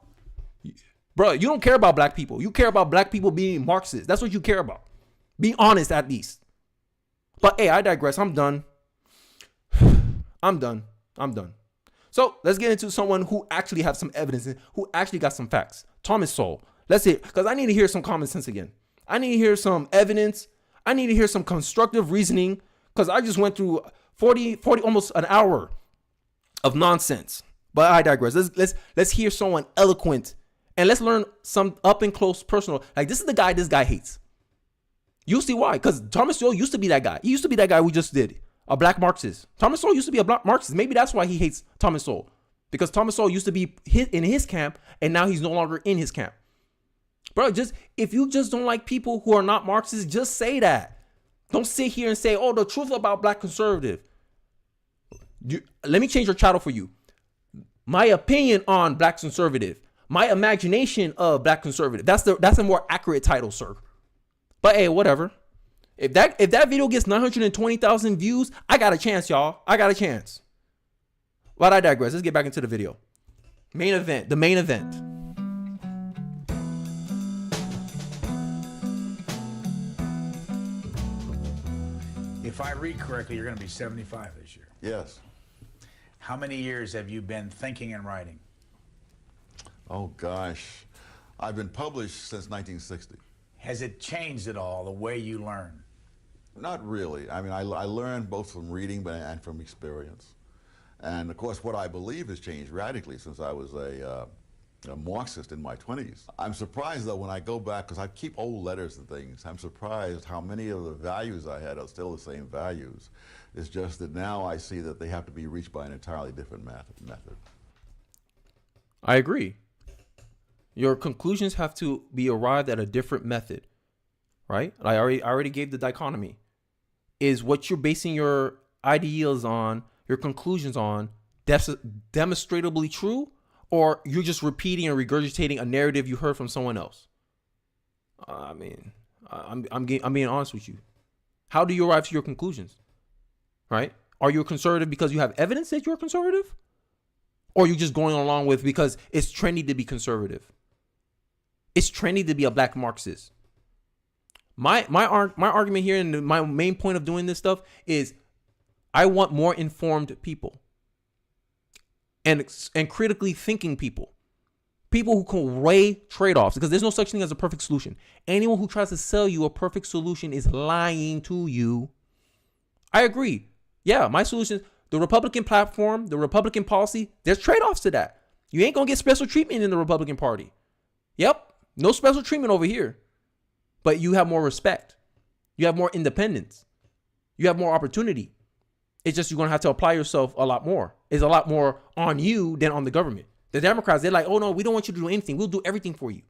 A: Bro, you don't care about black people. You care about black people being Marxists. That's what you care about. Be honest, at least. But hey, I digress. I'm done. I'm done. So let's get into someone who actually has some evidence and who actually got some facts. Thomas Sowell. Let's hear, because I need to hear some common sense again. I need to hear some evidence. I need to hear some constructive reasoning, because I just went through 40, almost an hour of nonsense. But I digress. Let's hear someone eloquent. And let's learn some up and close personal. Like, this is the guy this guy hates. You'll see why. Because Thomas Sowell used to be that guy. He used to be that guy we just did. A black Marxist. Thomas Sowell used to be a black Marxist. Maybe that's why he hates Thomas Sowell. Because Thomas Sowell used to be in his camp, and now he's no longer in his camp. Bro, if you just don't like people who are not Marxists, just say that. Don't sit here and say, oh, the truth about black conservative. Let me change your title for you. My opinion on black conservative. My imagination of black conservative. That's a more accurate title, sir. But hey, whatever. If that video gets 920,000 views, I got a chance, y'all. I got a chance. But I digress. Let's get back into the video. Main event. The main event.
F: If I read correctly, you're going to be 75 this year.
G: Yes.
F: How many years have you been thinking and writing?
G: Oh, gosh. I've been published since 1960.
F: Has it changed at all, the way you learn?
G: Not really. I mean, I learned both from reading and from experience. And, of course, what I believe has changed radically since I was a Marxist in my 20s. I'm surprised, though, when I go back, because I keep old letters and things, I'm surprised how many of the values I had are still the same values. It's just that now I see that they have to be reached by an entirely different method.
A: I agree. Your conclusions have to be arrived at a different method, right? I already gave the dichotomy. Is what you're basing your ideas on, your conclusions on, demonstrably true, or you're just repeating and regurgitating a narrative you heard from someone else? I mean, I'm being honest with you. How do you arrive to your conclusions? Right? Are you a conservative because you have evidence that you're a conservative? Or are you just going along with because it's trendy to be conservative? It's trendy to be a black Marxist. My argument here and my main point of doing this stuff is I want more informed people and critically thinking people. People who can weigh trade-offs, because there's no such thing as a perfect solution. Anyone who tries to sell you a perfect solution is lying to you. I agree. Yeah, my solution, the Republican platform, the Republican policy, there's trade-offs to that. You ain't gonna get special treatment in the Republican Party. Yep, no special treatment over here. But you have more respect. You have more independence. You have more opportunity. It's just you're gonna have to apply yourself a lot more. It's a lot more on you than on the government. The Democrats, they're like, oh no, we don't want you to do anything. We'll do everything for you.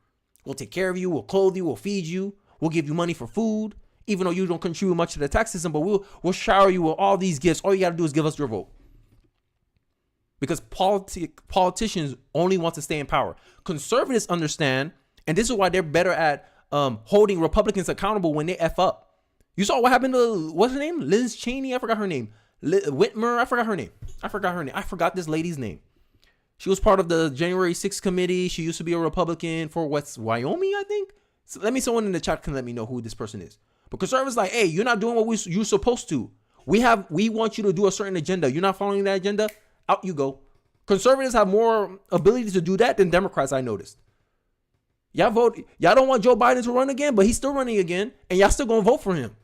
A: We'll take care of you. We'll clothe you. We'll feed you. We'll give you money for food. Even though you don't contribute much to the tax system, but we'll shower you with all these gifts. All you got to do is give us your vote. Because politicians only want to stay in power. Conservatives understand, and this is why they're better at holding Republicans accountable when they F up. You saw what happened to, what's her name? Liz Cheney? I forgot her name. Whitmer? I forgot her name. I forgot this lady's name. She was part of the January 6th committee. She used to be a Republican for Wyoming, I think. So someone in the chat can let me know who this person is. But conservatives like, hey, you're not doing what you're supposed to. We want you to do a certain agenda. You're not following that agenda. Out you go. Conservatives have more ability to do that than Democrats, I noticed. Y'all don't want Joe Biden to run again, but he's still running again, and y'all still gonna vote for him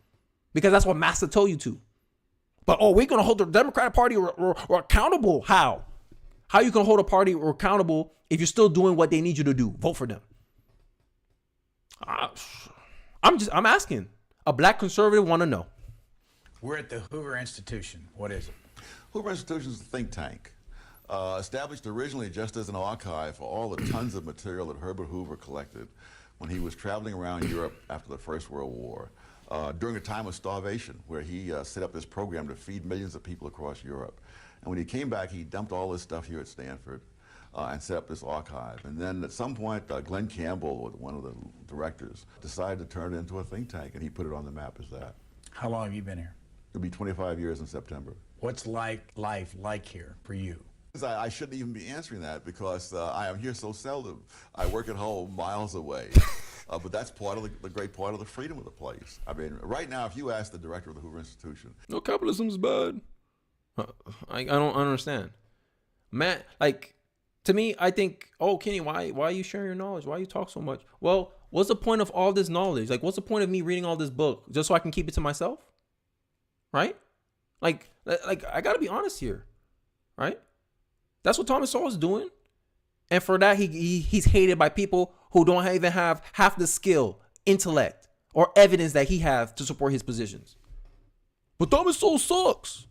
A: because that's what Massa told you to. But we're gonna hold the Democratic Party or accountable. How? How you gonna hold a party accountable if you're still doing what they need you to do? Vote for them. I'm asking. A black conservative want to know.
F: We're at the Hoover Institution. What is it?
G: Hoover Institution is a think tank, established originally just as an archive for all the tons of material that Herbert Hoover collected when he was traveling around Europe after the First World War, during a time of starvation, where he set up this program to feed millions of people across Europe. And when he came back, he dumped all this stuff here at Stanford and set up this archive. And then at some point, Glenn Campbell, one of the directors, decided to turn it into a think tank, and he put it on the map as that.
F: How long have you been here?
G: It'll be 25 years in September.
F: What's life like here for you?
G: I shouldn't even be answering that because I am here so seldom. I work at home miles away. But that's part of the great part of the freedom of the place. I mean, right now, if you ask the director of the Hoover Institution,
A: no, capitalism's bad. I don't understand. Man, like, to me, I think, oh, Kenny, why are you sharing your knowledge? Why you talk so much? Well, what's the point of all this knowledge? Like, what's the point of me reading all this book? Just so I can keep it to myself? Right? Like I got to be honest here. Right? That's what Thomas Sowell is doing. And for that, he's hated by people who don't even have half the skill, intellect, or evidence that he has to support his positions. But Thomas Sowell sucks.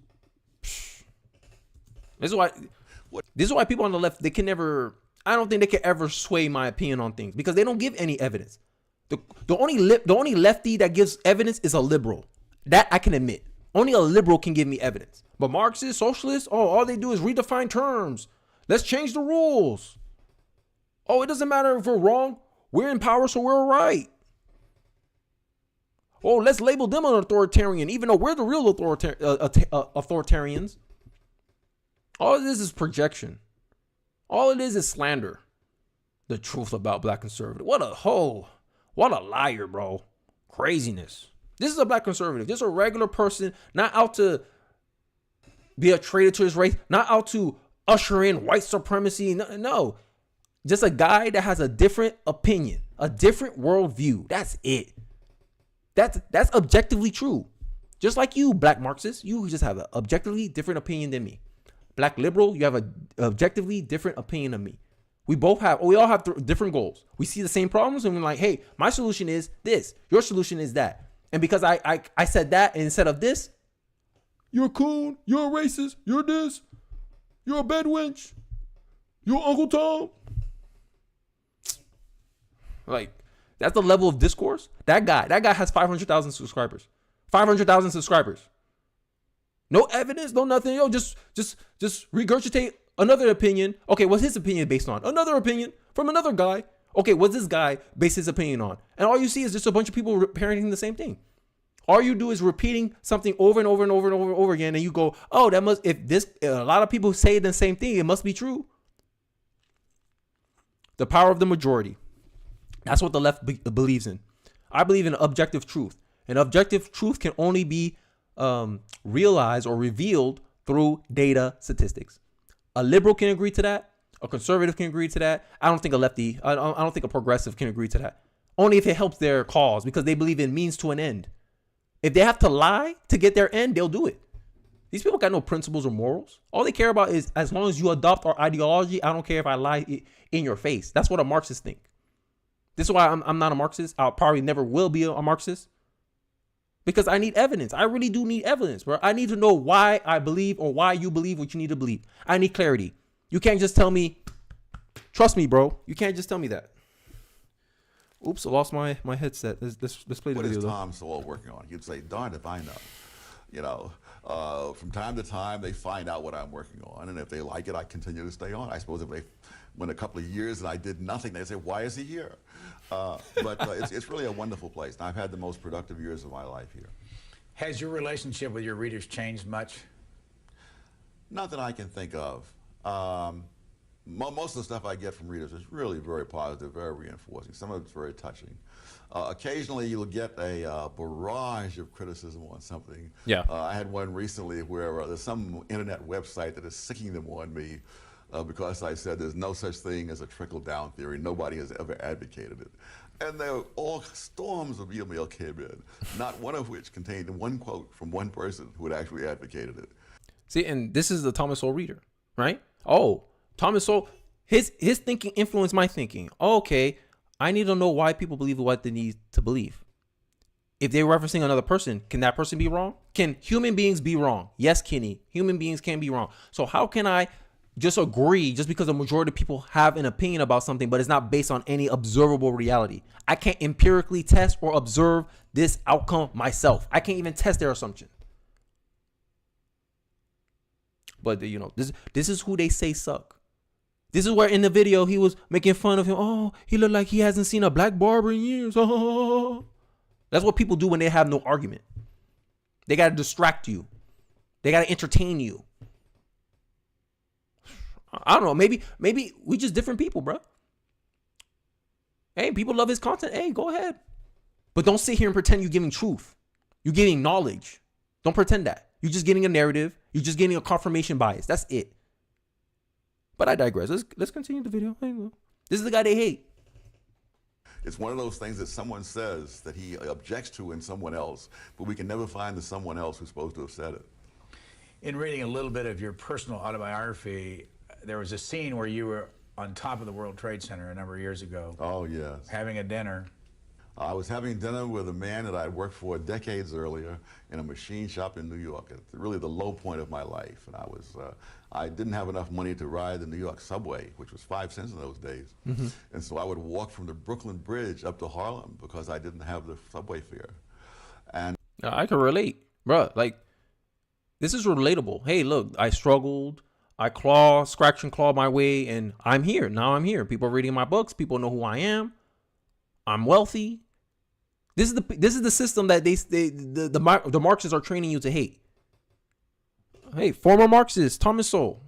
A: This is why people on the left, I don't think they can ever sway my opinion on things because they don't give any evidence. The only lefty that gives evidence is a liberal. That I can admit. Only a liberal can give me evidence. But Marxists, socialists, all they do is redefine terms. Let's change the rules. Oh, it doesn't matter if we're wrong. We're in power, so we're right. Oh, let's label them an authoritarian, even though we're the real authoritarians. All it is projection. All it is slander. The truth about black conservative. What a liar, bro. Craziness. This is a black conservative. This is a regular person, not out to be a traitor to his race, not out to usher in white supremacy. No. Just a guy that has a different opinion, a different worldview. That's it. That's objectively true. Just like you, black Marxist, you just have an objectively different opinion than me. Black liberal, you have an objectively different opinion than me. We all have different goals. We see the same problems and we're like, hey, my solution is this. Your solution is that. And because I said that instead of this, you're a coon, you're a racist, you're this, you're a bed wench, you're Uncle Tom. Like, that's the level of discourse. That guy has 500,000 subscribers. 500,000 subscribers. No evidence, no nothing. Yo, just regurgitate another opinion. Okay, what's his opinion based on? Another opinion from another guy. Okay, what's this guy base his opinion on? And all you see is just a bunch of people parroting the same thing. All you do is repeating something over and over and over and over and over again, and you go, oh, if a lot of people say the same thing, it must be true. The power of the majority. That's what the left believes in. I believe in objective truth. And objective truth can only be realized or revealed through data statistics. A liberal can agree to that. A conservative can agree to that. I don't think I don't think a progressive can agree to that. Only if it helps their cause, because they believe in means to an end. If they have to lie to get their end, they'll do it. These people got no principles or morals. All they care about is, as long as you adopt our ideology, I don't care if I lie in your face. That's what a Marxist think. This is why I'm not a Marxist. I probably never will be a Marxist. Because I need evidence. I really do need evidence, bro. I need to know why I believe or why you believe what you need to believe. I need clarity. You can't just tell me, trust me, bro. You can't just tell me that. Oops, I lost my headset. Let's play the video.
G: What is Tom Sowell working on? He'd say, darn if I know. You know, from time to time, they find out what I'm working on. And if they like it, I continue to stay on. I suppose if they went a couple of years and I did nothing, they'd say, why is he here? It's really a wonderful place. And I've had the most productive years of my life here.
F: Has your relationship with your readers changed much?
G: Not that I can think of. Most of the stuff I get from readers is really very positive, very reinforcing. Some of it's very touching. Occasionally, you'll get a barrage of criticism on something.
A: Yeah.
G: I had one recently where there's some internet website that is sicking them on me because I said there's no such thing as a trickle-down theory. Nobody has ever advocated it. And there were all storms of email came in, not one of which contained one quote from one person who had actually advocated it.
A: See, and this is the Thomas Sowell reader, right? Oh, Thomas Sowell, his thinking influenced my thinking. Okay, I need to know why people believe what they need to believe. If they're referencing another person, can that person be wrong? Can human beings be wrong? Yes, Kenny, human beings can be wrong. So how can I just agree just because the majority of people have an opinion about something, but it's not based on any observable reality? I can't empirically test or observe this outcome myself. I can't even test their assumption. But you know, this is who they say suck. This is where in the video he was making fun of him. Oh, he looked like he hasn't seen a black barber in years. Oh. That's what people do when they have no argument. They got to distract you. They got to entertain you. I don't know. Maybe we just different people, bro. Hey, people love his content. Hey, go ahead. But don't sit here and pretend you're giving truth. You're giving knowledge. Don't pretend that. You're just getting a narrative. You're just getting a confirmation bias. That's it. But I digress. Let's continue the video. This is the guy they hate.
G: It's one of those things that someone says that he objects to in someone else, but we can never find the someone else who's supposed to have said it.
F: In reading a little bit of your personal autobiography, there was a scene where you were on top of the World Trade Center a number of years ago.
G: Oh, yes.
F: Having a dinner.
G: I was having dinner with a man that I had worked for decades earlier in a machine shop in New York. It's really the low point of my life. And I didn't have enough money to ride the New York subway, which was 5 cents in those days. Mm-hmm. And so I would walk from the Brooklyn Bridge up to Harlem because I didn't have the subway fare. And
A: I can relate, bro. Like, this is relatable. Hey, look, I struggled. I scratch and claw my way, and I'm here. Now I'm here. People are reading my books. People know who I am. I'm wealthy. This is the system that the Marxists are training you to hate. Hey, former Marxist Thomas Sowell.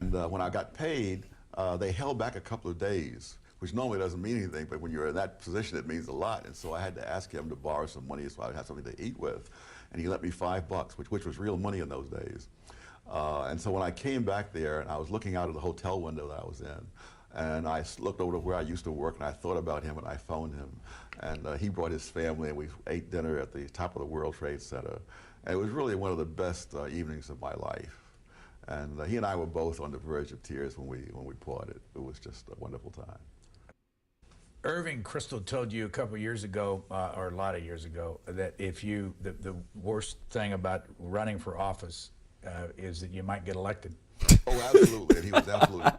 G: And when I got paid, they held back a couple of days, which normally doesn't mean anything, but when you're in that position, it means a lot. And so I had to ask him to borrow some money so I would have something to eat with. And he lent me $5, which was real money in those days. And so when I came back there, and I was looking out of the hotel window that I was in, and I looked over to where I used to work, and I thought about him, and I phoned him. And he brought his family, and we ate dinner at the top of the World Trade Center. And it was really one of the best evenings of my life. And he and I were both on the verge of tears when we parted. It was just a wonderful time.
F: Irving Kristol told you a couple years ago, or a lot of years ago, that if you, the worst thing about running for office is that you might get elected.
G: Oh, absolutely. And he was absolutely.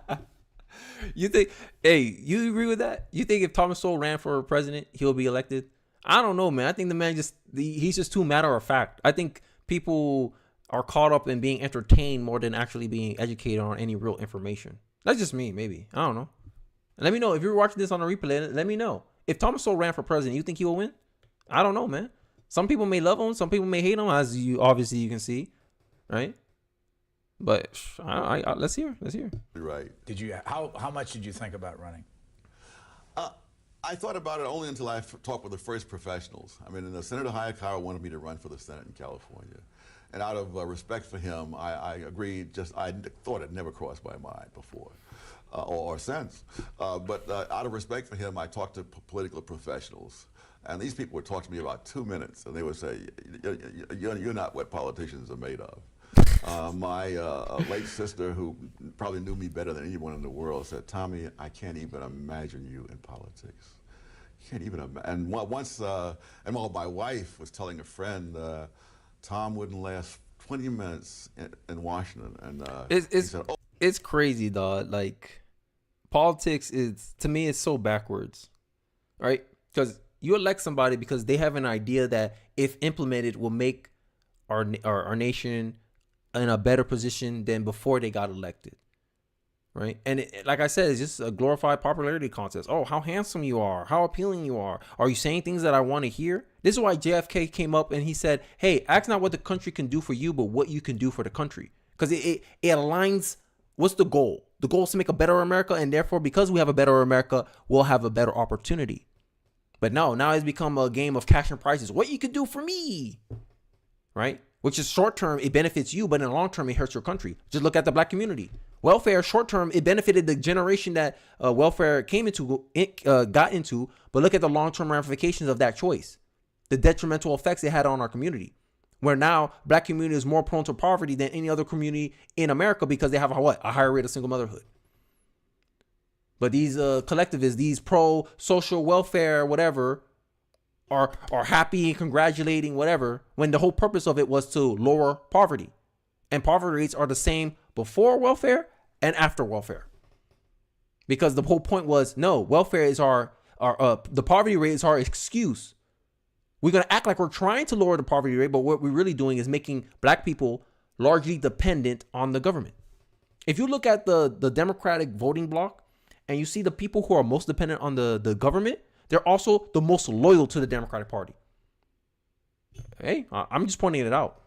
A: You think, hey, you agree with that? You think if Thomas Sowell ran for president, he'll be elected? I don't know, man. I think the man he's just too matter of fact. I think people are caught up in being entertained more than actually being educated on any real information. That's just me, maybe. I don't know. Let me know if you're watching this on a replay. Let me know if Thomas Sowell ran for president. You think he will win? I don't know, man. Some people may love him, some people may hate him, as you can see, right? But let's hear.
G: You're right.
F: Did you? How much did you think about running?
G: I thought about it only until I talked with the first professionals. I mean, Senator Hayakawa wanted me to run for the Senate in California. And out of respect for him, I agreed. I thought it never crossed my mind before. Or since. But out of respect for him, I talked to political professionals. And these people would talk to me about 2 minutes, and they would say, you're not what politicians are made of. My late sister, who probably knew me better than anyone in the world, said, Tommy, I can't even imagine you in politics. Can't even imagine. And once, my wife was telling a friend, Tom wouldn't last 20 minutes in Washington. And he said, oh.
A: It's crazy, dog. Like, politics is, to me, it's so backwards, right? Because you elect somebody because they have an idea that, if implemented, will make our nation in a better position than before they got elected, right? And like I said, it's just a glorified popularity contest. Oh, how handsome you are, how appealing you are. Are you saying things that I want to hear? This is why JFK came up and he said, hey, ask not what the country can do for you, but what you can do for the country. Because it aligns. What's the goal? The goal is to make a better America, and therefore, because we have a better America, we'll have a better opportunity. But no, now it's become a game of cash and prizes. What you can do for me, right? Which is short term, it benefits you, but in the long term, it hurts your country. Just look at the black community. Welfare, short term, it benefited the generation that welfare got into, but look at the long term ramifications of that choice, the detrimental effects it had on our community. Where now black community is more prone to poverty than any other community in America because they have a higher rate of single motherhood. But these collectivists, these pro social welfare, whatever, are happy and congratulating whatever, when the whole purpose of it was to lower poverty. And poverty rates are the same before welfare and after welfare. Because the whole point was, no, welfare is the poverty rate is our excuse. We're going to act like we're trying to lower the poverty rate, but what we're really doing is making black people largely dependent on the government. If you look at the Democratic voting bloc and you see the people who are most dependent on the government, they're also the most loyal to the Democratic Party. Hey, I'm just pointing it out.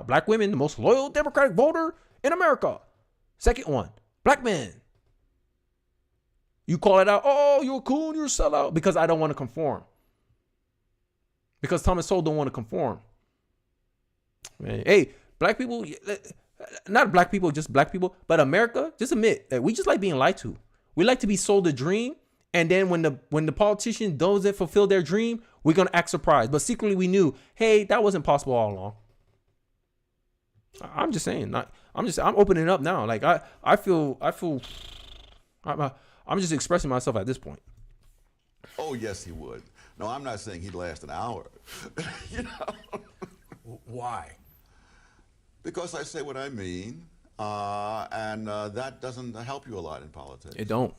A: Black women, the most loyal Democratic voter in America. Second one, black men. You call it out, oh, you're a coon, you're a sellout, because I don't want to conform. Because Thomas Sowell don't want to conform. Man, hey, black people, not black people, just black people, but America, just admit that we just like being lied to. We like to be sold a dream, and then when the politician doesn't fulfill their dream, we're gonna act surprised. But secretly we knew, hey, that wasn't possible all along. I'm just saying, I'm opening up now. Like I'm just expressing myself at this point.
G: Oh, yes, he would. No, I'm not saying he'd last an hour. You know?
F: Why?
G: Because I say what I mean, and that doesn't help you a lot in politics.
A: It don't.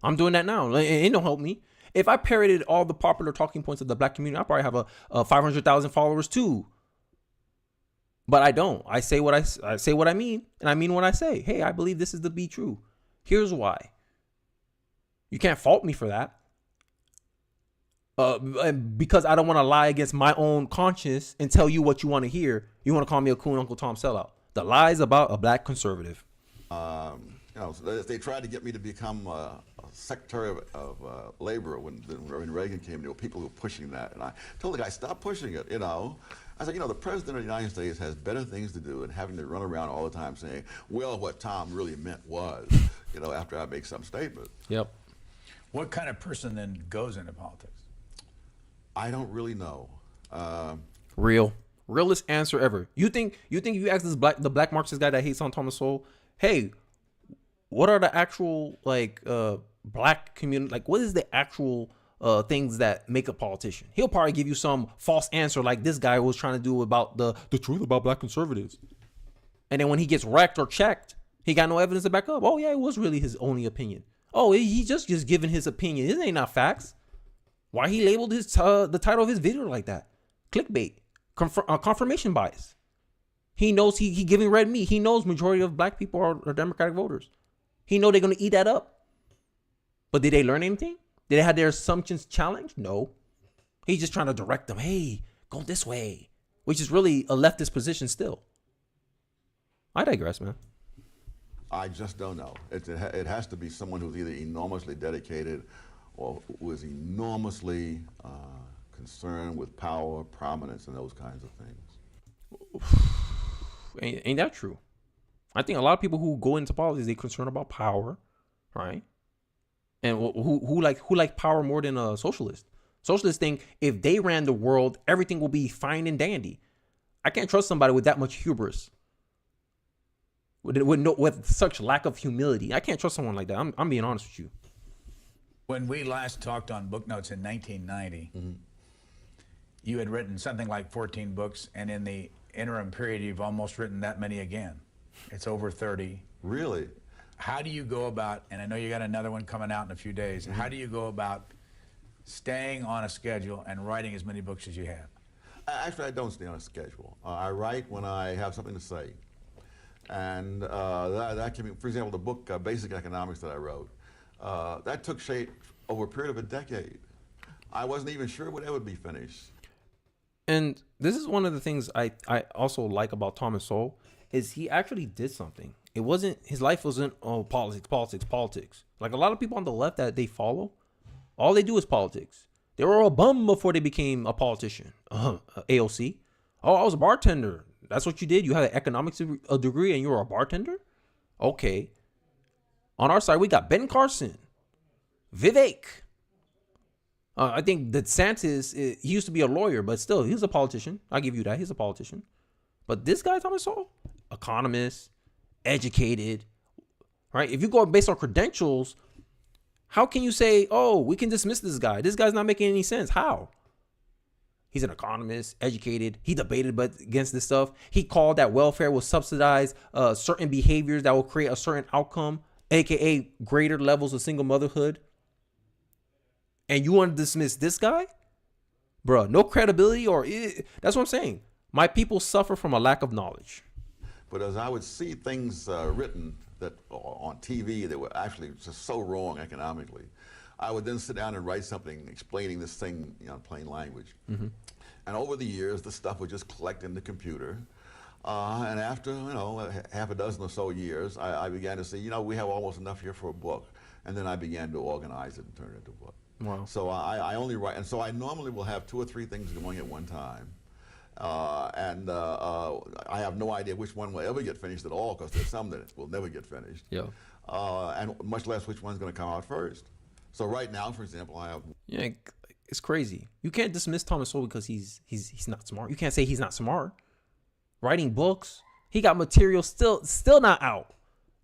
A: I'm doing that now. It don't help me. If I parroted all the popular talking points of the black community, I probably have a 500,000 followers too. But I don't. I say what I say what I mean, and I mean what I say. Hey, I believe this is to be true. Here's why. You can't fault me for that. Because I don't want to lie against my own conscience and tell you what you want to hear. You want to call me a coon Uncle Tom sellout. The lies about a black conservative.
G: They tried to get me to become a secretary of labor when Reagan came. There were people who were pushing that, and I told the guy, stop pushing it. I said, the president of the United States has better things to do than having to run around all the time saying, well, what Tom really meant was, after I make some statement.
A: Yep.
F: What kind of person then goes into politics?
G: I don't really know.
A: Realest answer ever. You think you ask the black Marxist guy that hates on Thomas Sowell, hey, what are the actual black community, what is the actual things that make a politician? He'll probably give you some false answer like this guy was trying to do about the truth about black conservatives. And then when he gets wrecked or checked, he got no evidence to back up. Oh yeah, it was really his only opinion. Oh, he just giving his opinion. This ain't not facts. Why he labeled his the title of his video like that? Clickbait, confirmation bias. He knows he giving red meat. He knows majority of black people are Democratic voters. He know they're gonna eat that up. But did they learn anything? Did they have their assumptions challenged? No. He's just trying to direct them. Hey, go this way, which is really a leftist position still. I digress, man.
G: I just don't know. It has to be someone who's either enormously dedicated or who is enormously concerned with power, prominence, and those kinds of things.
A: Ain't that true? I think a lot of people who go into politics, they're concerned about power, right? And who like power more than a socialist? Socialists think if they ran the world, everything will be fine and dandy. I can't trust somebody with that much hubris, with such lack of humility. I can't trust someone like that. I'm being honest with you.
F: When we last talked on Book Notes in 1990, you had written something like 14 books, and in the interim period, you've almost written that many again. It's over 30.
G: Really?
F: How do you go about, and I know you got another one coming out in a few days, how do you go about staying on a schedule and writing as many books as you have?
G: Actually, I don't stay on a schedule. I write when I have something to say. And that can be, for example, the book Basic Economics that I wrote, that took shape over a period of a decade. I wasn't even sure it would ever be finished.
A: And this is one of the things I also like about Thomas Sowell is he actually did something. It wasn't, his life wasn't, politics. Like a lot of people on the left that they follow, all they do is politics. They were a bum before they became a politician. AOC. Oh, I was a bartender. That's what you did? You had an economics degree and you were a bartender? Okay. On our side, we got Ben Carson, Vivek. I think that DeSantis, he used to be a lawyer, but still, he's a politician. I'll give you that. He's a politician. But this guy, Thomas Sowell, economist, educated, right? If you go based on credentials, how can you say, oh, we can dismiss this guy? This guy's not making any sense. How? He's an economist, educated. He debated against this stuff. He called that welfare will subsidize certain behaviors that will create a certain outcome, aka greater levels of single motherhood. And you want to dismiss this guy? Bruh, no credibility that's what I'm saying. My people suffer from a lack of knowledge.
G: But as I would see things written that on TV that were actually just so wrong economically, I would then sit down and write something explaining this thing in plain language. Mm-hmm. And over the years, the stuff would just collect in the computer. And after, half a dozen or so years, I began to say, we have almost enough here for a book. And then I began to organize it and turn it into a book.
A: Wow.
G: So I only write, and so I normally will have 2 or 3 things going at one time. I have no idea which one will ever get finished at all, because there's some that will never get finished.
A: Yeah.
G: And much less which one's going to come out first. So right now, for example, I have...
A: Yeah, it's crazy. You can't dismiss Thomas Sowell because he's not smart. You can't say he's not smart. Writing books, he got material still not out.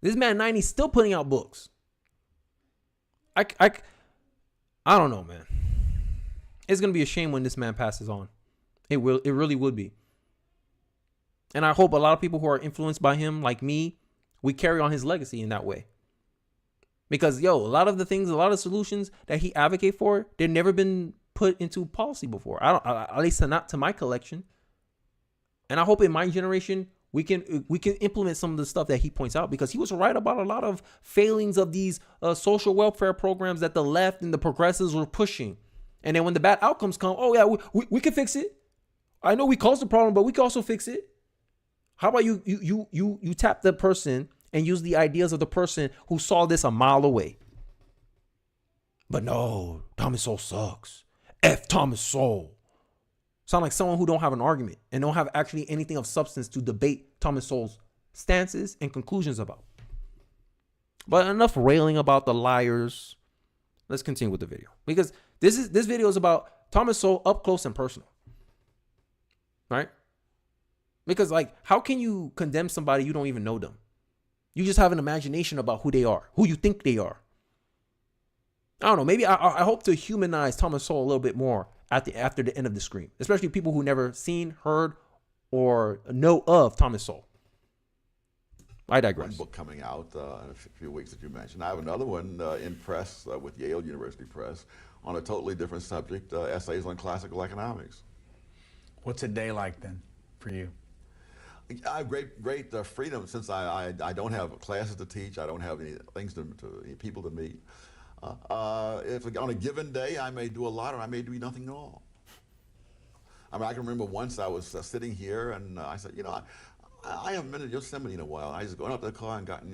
A: This man 90 still putting out books. I don't know, man. It's gonna be a shame when this man passes on. It really would be. And I hope a lot of people who are influenced by him, like me, we carry on his legacy in that way. Because, a lot of the things, a lot of solutions that he advocate for, they've never been put into policy before. At least not to my collection. And I hope in my generation we can implement some of the stuff that he points out, because he was right about a lot of failings of these social welfare programs that the left and the progressives were pushing. And then when the bad outcomes come, oh yeah, we can fix it. I know we caused the problem, but we can also fix it. How about you tap the person and use the ideas of the person who saw this a mile away? But no, Thomas Sowell sucks. F Thomas Sowell. Sound like someone who don't have an argument and don't have actually anything of substance to debate Thomas Sowell's stances and conclusions about. But enough railing about the liars. Let's continue with the video, because this video is about Thomas Sowell up close and personal, right? Because like, how can you condemn somebody you don't even know them? You just have an imagination about who they are, who you think they are. I don't know. Maybe I hope to humanize Thomas Sowell a little bit more after the end of the screen, especially people who never seen, heard, or know of Thomas Sowell. I digress.
G: One book coming out in a few weeks that you mentioned. I have another one in press with Yale University Press on a totally different subject, essays on classical economics.
F: What's a day like then for you?
G: I have great freedom, since I don't have classes to teach. I don't have any things any people to meet. If on a given day I may do a lot, or I may do nothing at all. I mean, I can remember once I was sitting here and I said, you know, I haven't been to Yosemite in a while. I just got up to the car and got in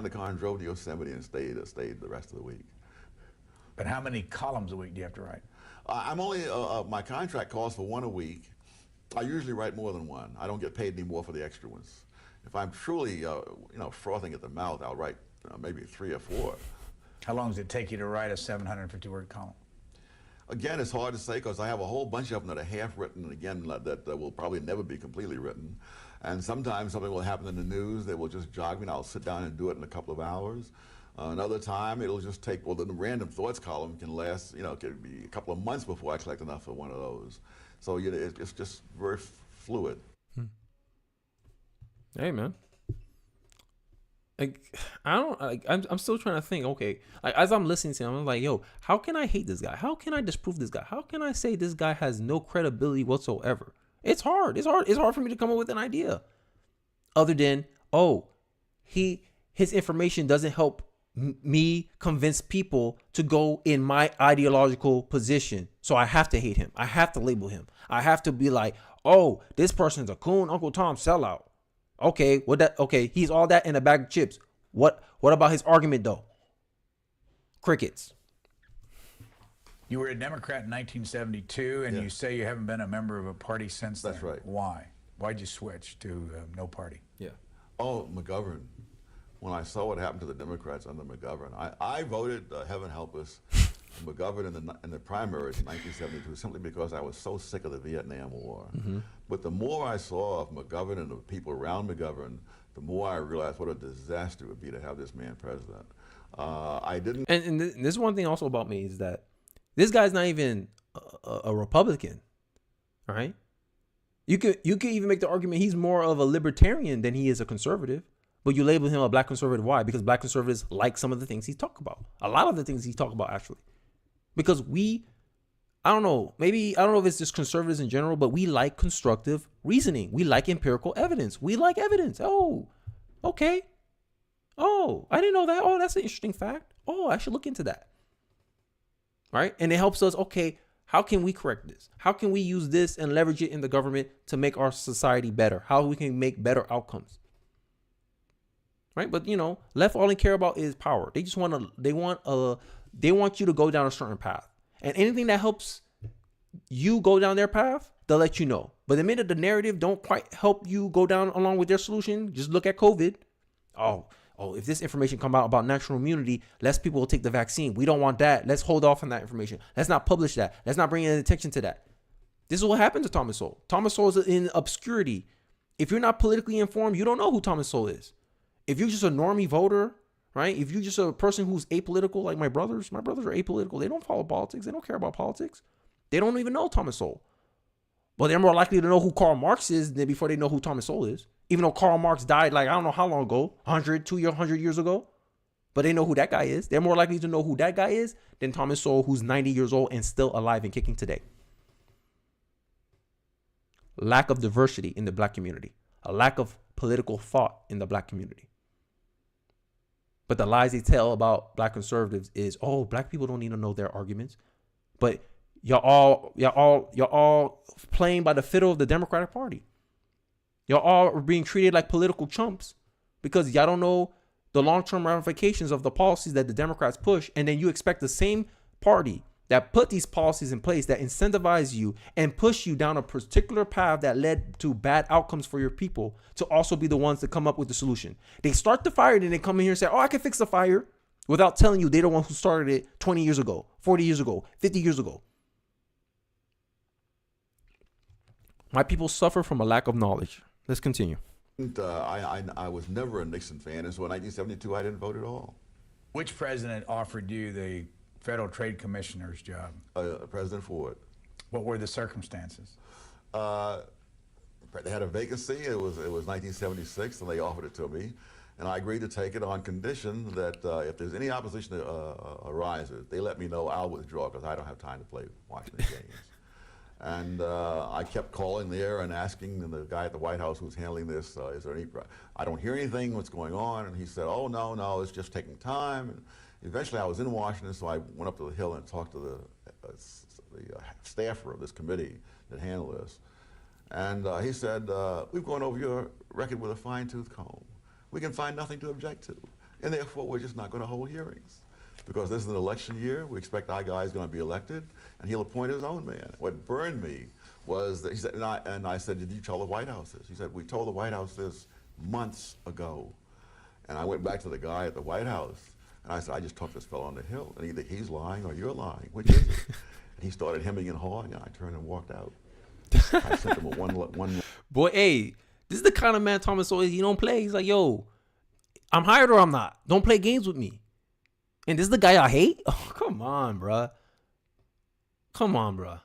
G: the car and drove to Yosemite and stayed the rest of the week.
F: But how many columns a week do you have to write?
G: I'm only, my contract calls for one a week. I usually write more than one. I don't get paid any more for the extra ones. If I'm truly, frothing at the mouth, I'll write maybe 3 or 4.
F: How long does it take you to write a 750-word column?
G: Again, it's hard to say, because I have a whole bunch of them that are half-written, and again, that will probably never be completely written. And sometimes something will happen in the news that will just jog me, and I'll sit down and do it in a couple of hours. Another time, it'll just take, well, the random thoughts column can last, it could be a couple of months before I collect enough for one of those. So it's just very fluid.
A: Hey, man. Like, I'm still trying to think. Okay, like, as I'm listening to him, I'm like, yo, how can I hate this guy? How can I disprove this guy? How can I say this guy has no credibility whatsoever? It's hard. It's hard for me to come up with an idea, other than, his information doesn't help me convince people to go in my ideological position. So I have to hate him. I have to label him. I have to be like, oh, this person's a coon, Uncle Tom sellout. Okay, he's all that in a bag of chips. What about his argument though? Crickets.
F: You were a Democrat in 1972, and you say you haven't been a member of a party since then.
G: That's right.
F: Why? Why'd you switch to no party?
A: Yeah.
G: Oh, McGovern. When I saw what happened to the Democrats under McGovern, I voted, heaven help us, McGovern in the primaries in 1972 simply because I was so sick of the Vietnam War. Mm-hmm. But the more I saw of McGovern and the people around McGovern, the more I realized what a disaster it would be to have this man president. I didn't.
A: And this is one thing also about me is that this guy's not even a Republican, right? You could even make the argument he's more of a libertarian than he is a conservative. But you label him a black conservative. Why? Because black conservatives like some of the things he talk about. A lot of the things he talk about, actually. Because I don't know if it's just conservatives in general, but we like constructive reasoning. We like empirical evidence. We like evidence. Oh, okay. Oh, I didn't know that. Oh, that's an interesting fact. Oh, I should look into that. Right? And it helps us, okay, how can we correct this? How can we use this and leverage it in the government to make our society better? How we can make better outcomes? Right? But left, all they care about is power. They just want you to go down a certain path. And anything that helps you go down their path, they'll let you know. But the minute the narrative don't quite help you go down along with their solution, just look at COVID. Oh, if this information come out about natural immunity, less people will take the vaccine. We don't want that. Let's hold off on that information. Let's not publish that. Let's not bring any attention to that. This is what happened to Thomas Sowell. Thomas Sowell is in obscurity. If you're not politically informed, you don't know who Thomas Sowell is. If you're just a normie voter, right? If you're just a person who's apolitical, like my brothers are apolitical. They don't follow politics. They don't care about politics. They don't even know Thomas Sowell. But they're more likely to know who Karl Marx is than before they know who Thomas Sowell is. Even though Karl Marx died I don't know how long ago, 100 years ago. But they know who that guy is. They're more likely to know who that guy is than Thomas Sowell, who's 90 years old and still alive and kicking today. lack of diversity in the black community, a lack of political thought in the black community. But the lies they tell about black conservatives is, oh, black people don't need to know their arguments. But y'all all playing by the fiddle of the Democratic Party. Y'all all are being treated like political chumps because y'all don't know the long-term ramifications of the policies that the Democrats push. And then you expect the same party that put these policies in place that incentivize you and push you down a particular path that led to bad outcomes for your people to also be the ones to come up with the solution. They start the fire, then they come in here and say, oh, I can fix the fire, without telling you they're the one who started it 20 years ago, 40 years ago, 50 years ago. My people suffer from a lack of knowledge. Let's continue.
G: I was never a Nixon fan, and so in 1972 I didn't vote at all.
F: Which president offered you the Federal Trade Commissioner's job?
G: President Ford.
F: What were the circumstances?
G: They had a vacancy. It was 1976, and they offered it to me, and I agreed to take it on condition that if there's any opposition that arises, they let me know. I'll withdraw because I don't have time to play Washington games. And I kept calling there and asking the guy at the White House who's handling this, is there any, I don't hear anything, what's going on? And he said, oh, no, it's just taking time. And eventually I was in Washington, so I went up to the Hill and talked to the staffer of this committee that handled this. And he said, we've gone over your record with a fine-tooth comb. We can find nothing to object to. And therefore, we're just not going to hold hearings. Because this is an election year, we expect our guy is going to be elected, and he'll appoint his own man. What burned me was that he said, and I said, did you tell the White House this? He said, we told the White House this months ago. And I went back to the guy at the White House, and I said, I just talked to this fellow on the Hill, and either he's lying or you're lying. Which is it? And he started hemming and hawing, and I turned and walked out. I sent him a one.
A: Boy, hey, this is the kind of man Thomas Sowell is. He don't play. He's like, yo, I'm hired or I'm not. Don't play games with me. And this is the guy I hate? Oh, come on, bruh. Come on, bruh.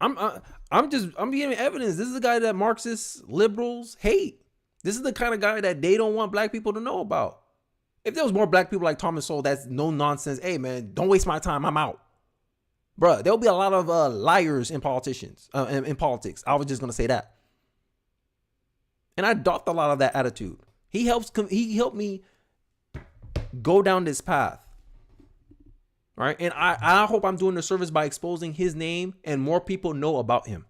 A: I'm giving evidence. This is the guy that Marxists, liberals hate. This is the kind of guy that they don't want black people to know about. If there was more black people like Thomas Sowell, that's no nonsense. Hey, man, don't waste my time. I'm out. Bruh, there'll be a lot of liars in politicians, in politics. I was just going to say that. And I adopt a lot of that attitude. He helped me go down this path. All right. And I hope I'm doing the service by exposing his name and more people know about him.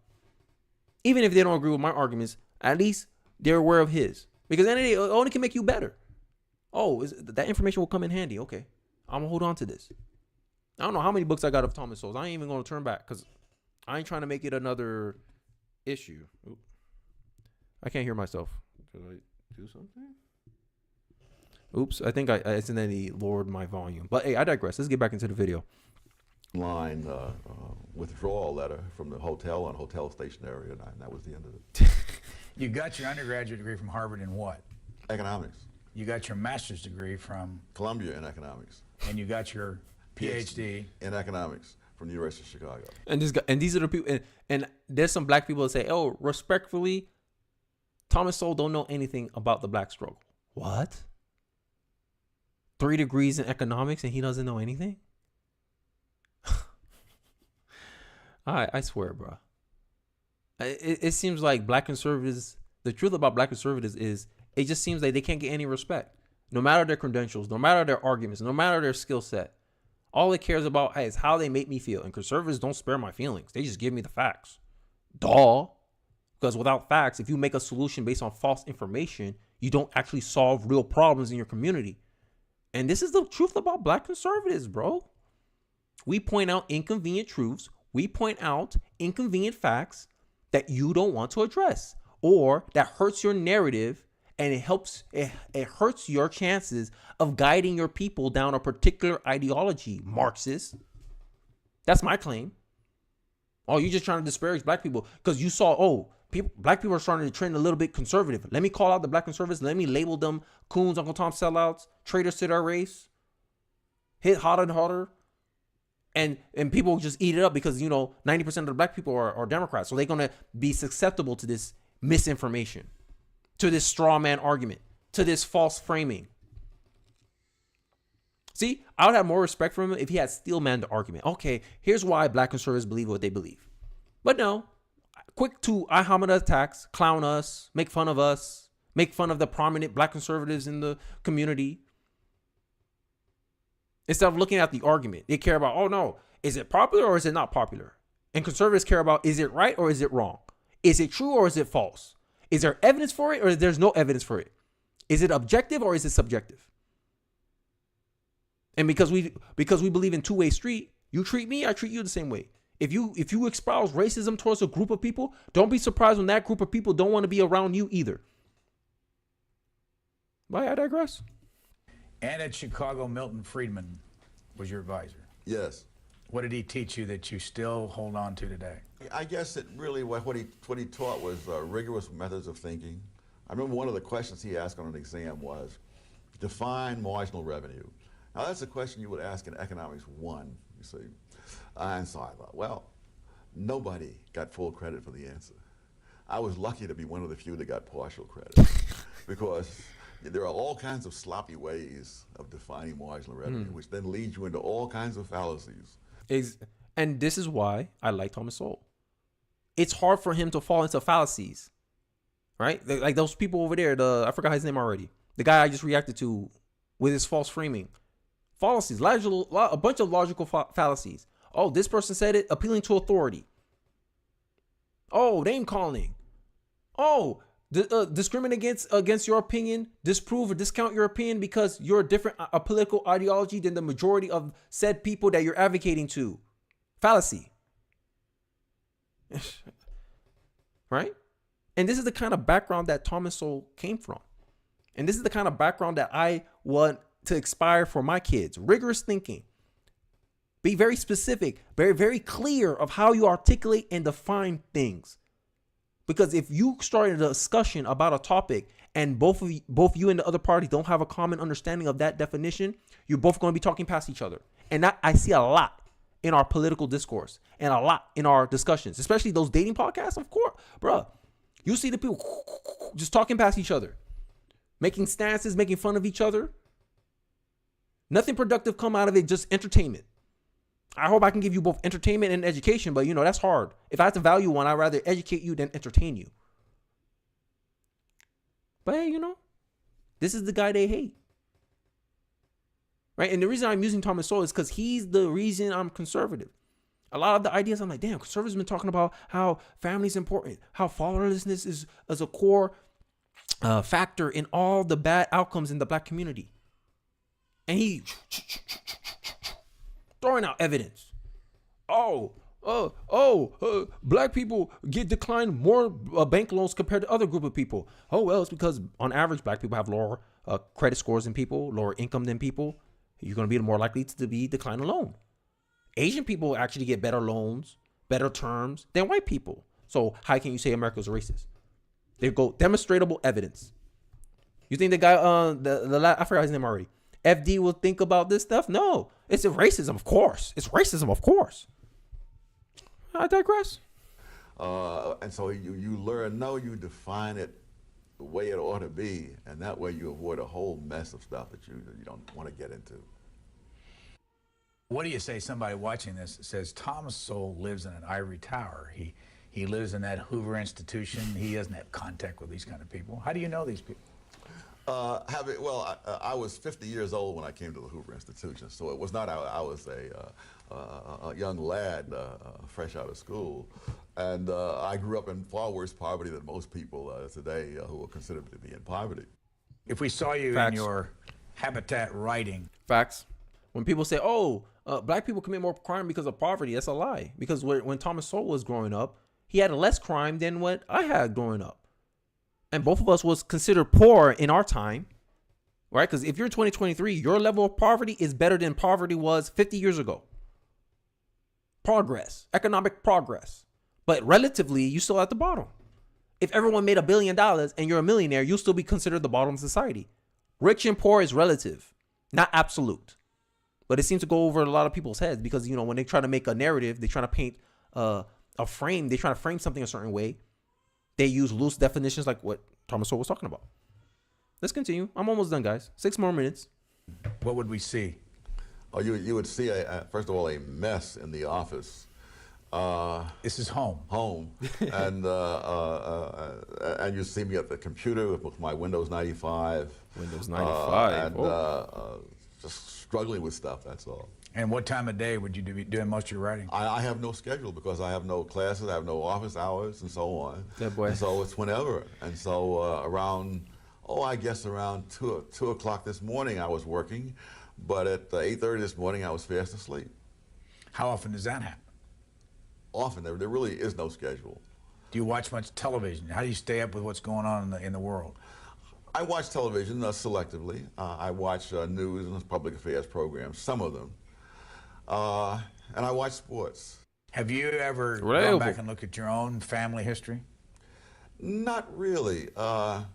A: Even if they don't agree with my arguments, at least they're aware of his. Because then it only can make you better. Oh, that information will come in handy. Okay. I'm going to hold on to this. I don't know how many books I got of Thomas Sowell. I ain't even going to turn back because I ain't trying to make it another issue. Oop. I can't hear myself. Did I do something? Oops, I think I accidentally lowered my volume. But hey, I digress. Let's get back into the video.
G: Line withdrawal letter from the hotel on hotel station area, and that was the end of it.
F: You got your undergraduate degree from Harvard in what?
G: Economics.
F: You got your master's degree from?
G: Columbia in economics.
F: And you got your PhD
G: in economics from the University of Chicago.
A: And these are the people. And there's some black people that say, "Oh, respectfully, Thomas Sowell don't know anything about the black struggle." What? 3 degrees in economics and he doesn't know anything? I swear, bro. It seems like black conservatives, the truth about black conservatives is it just seems like they can't get any respect. No matter their credentials, no matter their arguments, no matter their skill set. All it cares about is how they make me feel. And conservatives don't spare my feelings. They just give me the facts. Duh. Because without facts, if you make a solution based on false information, you don't actually solve real problems in your community. And this is the truth about black conservatives, bro. We point out inconvenient truths. We point out inconvenient facts that you don't want to address or that hurts your narrative, and it hurts your chances of guiding your people down a particular ideology, Marxist. That's my claim. Oh, you're just trying to disparage black people because you saw, black people are starting to trend a little bit conservative. Let me call out the black conservatives. Let me label them coons, Uncle Tom sellouts, traitors to their race. Hit harder and harder. And people just eat it up because, 90% of the black people are Democrats. So they're going to be susceptible to this misinformation, to this straw man argument, to this false framing. See, I would have more respect for him if he had steel man the argument. Okay, here's why black conservatives believe what they believe. But no, quick to ad hominem attacks, clown us, make fun of us, make fun of the prominent black conservatives in the community. Instead of looking at the argument, they care about, oh no, is it popular or is it not popular? And conservatives care about, is it right or is it wrong? Is it true or is it false? Is there evidence for it or there's no evidence for it? Is it objective or is it subjective? And because we believe in two-way street, you treat me, I treat you the same way. If you espouse racism towards a group of people, don't be surprised when that group of people don't want to be around you either. But I digress.
F: And at Chicago, Milton Friedman was your advisor.
G: Yes.
F: What did he teach you that you still hold on to today?
G: I guess it really, what he taught was rigorous methods of thinking. I remember one of the questions he asked on an exam was, define marginal revenue. Now that's a question you would ask in Economics 1, you see. And so I thought, well, nobody got full credit for the answer. I was lucky to be one of the few that got partial credit because there are all kinds of sloppy ways of defining marginal revenue, which then leads you into all kinds of fallacies.
A: And this is why I like Thomas Sowell. It's hard for him to fall into fallacies, right? Like those people over there, I forgot his name already. The guy I just reacted to with his false framing. Fallacies, a bunch of logical fallacies. Oh, this person said it, appealing to authority. Oh, name calling. Oh, discriminate against your opinion, disprove or discount your opinion because you're a different political ideology than the majority of said people that you're advocating to. Fallacy. Right? And this is the kind of background that Thomas Sowell came from. And this is the kind of background that I want to inspire for my kids. Rigorous thinking. Be very specific, very, very clear of how you articulate and define things. Because if you start a discussion about a topic and both you and the other party don't have a common understanding of that definition, you're both going to be talking past each other. And that I see a lot in our political discourse and a lot in our discussions, especially those dating podcasts. Of course, bro, you see the people just talking past each other, making stances, making fun of each other. Nothing productive come out of it, just entertainment. I hope I can give you both entertainment and education, but that's hard. If I have to value one, I'd rather educate you than entertain you. But hey, this is the guy they hate. Right? And the reason I'm using Thomas Sowell is because he's the reason I'm conservative. A lot of the ideas, I'm like, damn, conservatives have been talking about how family is important, how fatherlessness is as a core factor in all the bad outcomes in the black community. And he throwing out evidence. Black people get declined more bank loans compared to other group of people. Oh, well, it's because on average, black people have lower credit scores than people, lower income than people. You're going to be more likely to be declined a loan. Asian people actually get better loans, better terms than white people. So how can you say America's racist? They go demonstrable evidence. You think the guy, I forgot his name already. FD will think about this stuff? No, it's racism, of course. It's racism, of course. I digress.
G: And so you learn, you define it the way it ought to be, and that way you avoid a whole mess of stuff that you don't want to get into.
F: What do you say somebody watching this says Thomas Sowell lives in an ivory tower? He lives in that Hoover institution. He doesn't have contact with these kind of people. How do you know these people?
G: I was 50 years old when I came to the Hoover Institution, so it was not. I was a young lad, fresh out of school, and I grew up in far worse poverty than most people today who are considered to be in poverty.
F: If we saw you
A: Facts.
F: in your habitat writing,
A: Facts. When people say, "Oh, black people commit more crime because of poverty," that's a lie. Because when Thomas Sowell was growing up, he had less crime than what I had growing up. And both of us was considered poor in our time, right? Because if you're 2023, your level of poverty is better than poverty was 50 years ago. Progress, economic progress. But relatively, you're still at the bottom. If everyone made $1 billion and you're a millionaire, you'll still be considered the bottom of society. Rich and poor is relative, not absolute. But it seems to go over a lot of people's heads because, when they try to make a narrative, they try to paint a frame, they try to frame something a certain way. They use loose definitions like what Thomas Sowell was talking about. Let's continue. I'm almost done, guys. 6 more minutes.
F: what would we see?
G: Oh, you would see, first of all, a mess in the office.
F: This is home.
G: and you see me at the computer with my Windows 95.
A: Windows 95.
G: And just struggling with stuff, that's all.
F: And what time of day would you be doing most of your writing?
G: I have no schedule because I have no classes, I have no office hours, and so on.
A: That boy.
G: And so it's whenever. And so around 2 o'clock this morning I was working, but at 8:30 this morning I was fast asleep.
F: How often does that happen?
G: Often, there really is no schedule.
F: Do you watch much television? How do you stay up with what's going on in the world?
G: I watch television selectively. I watch news and public affairs programs, some of them. And I watch sports.
F: Have you ever gone back and looked at your own family history?
G: Not really. No.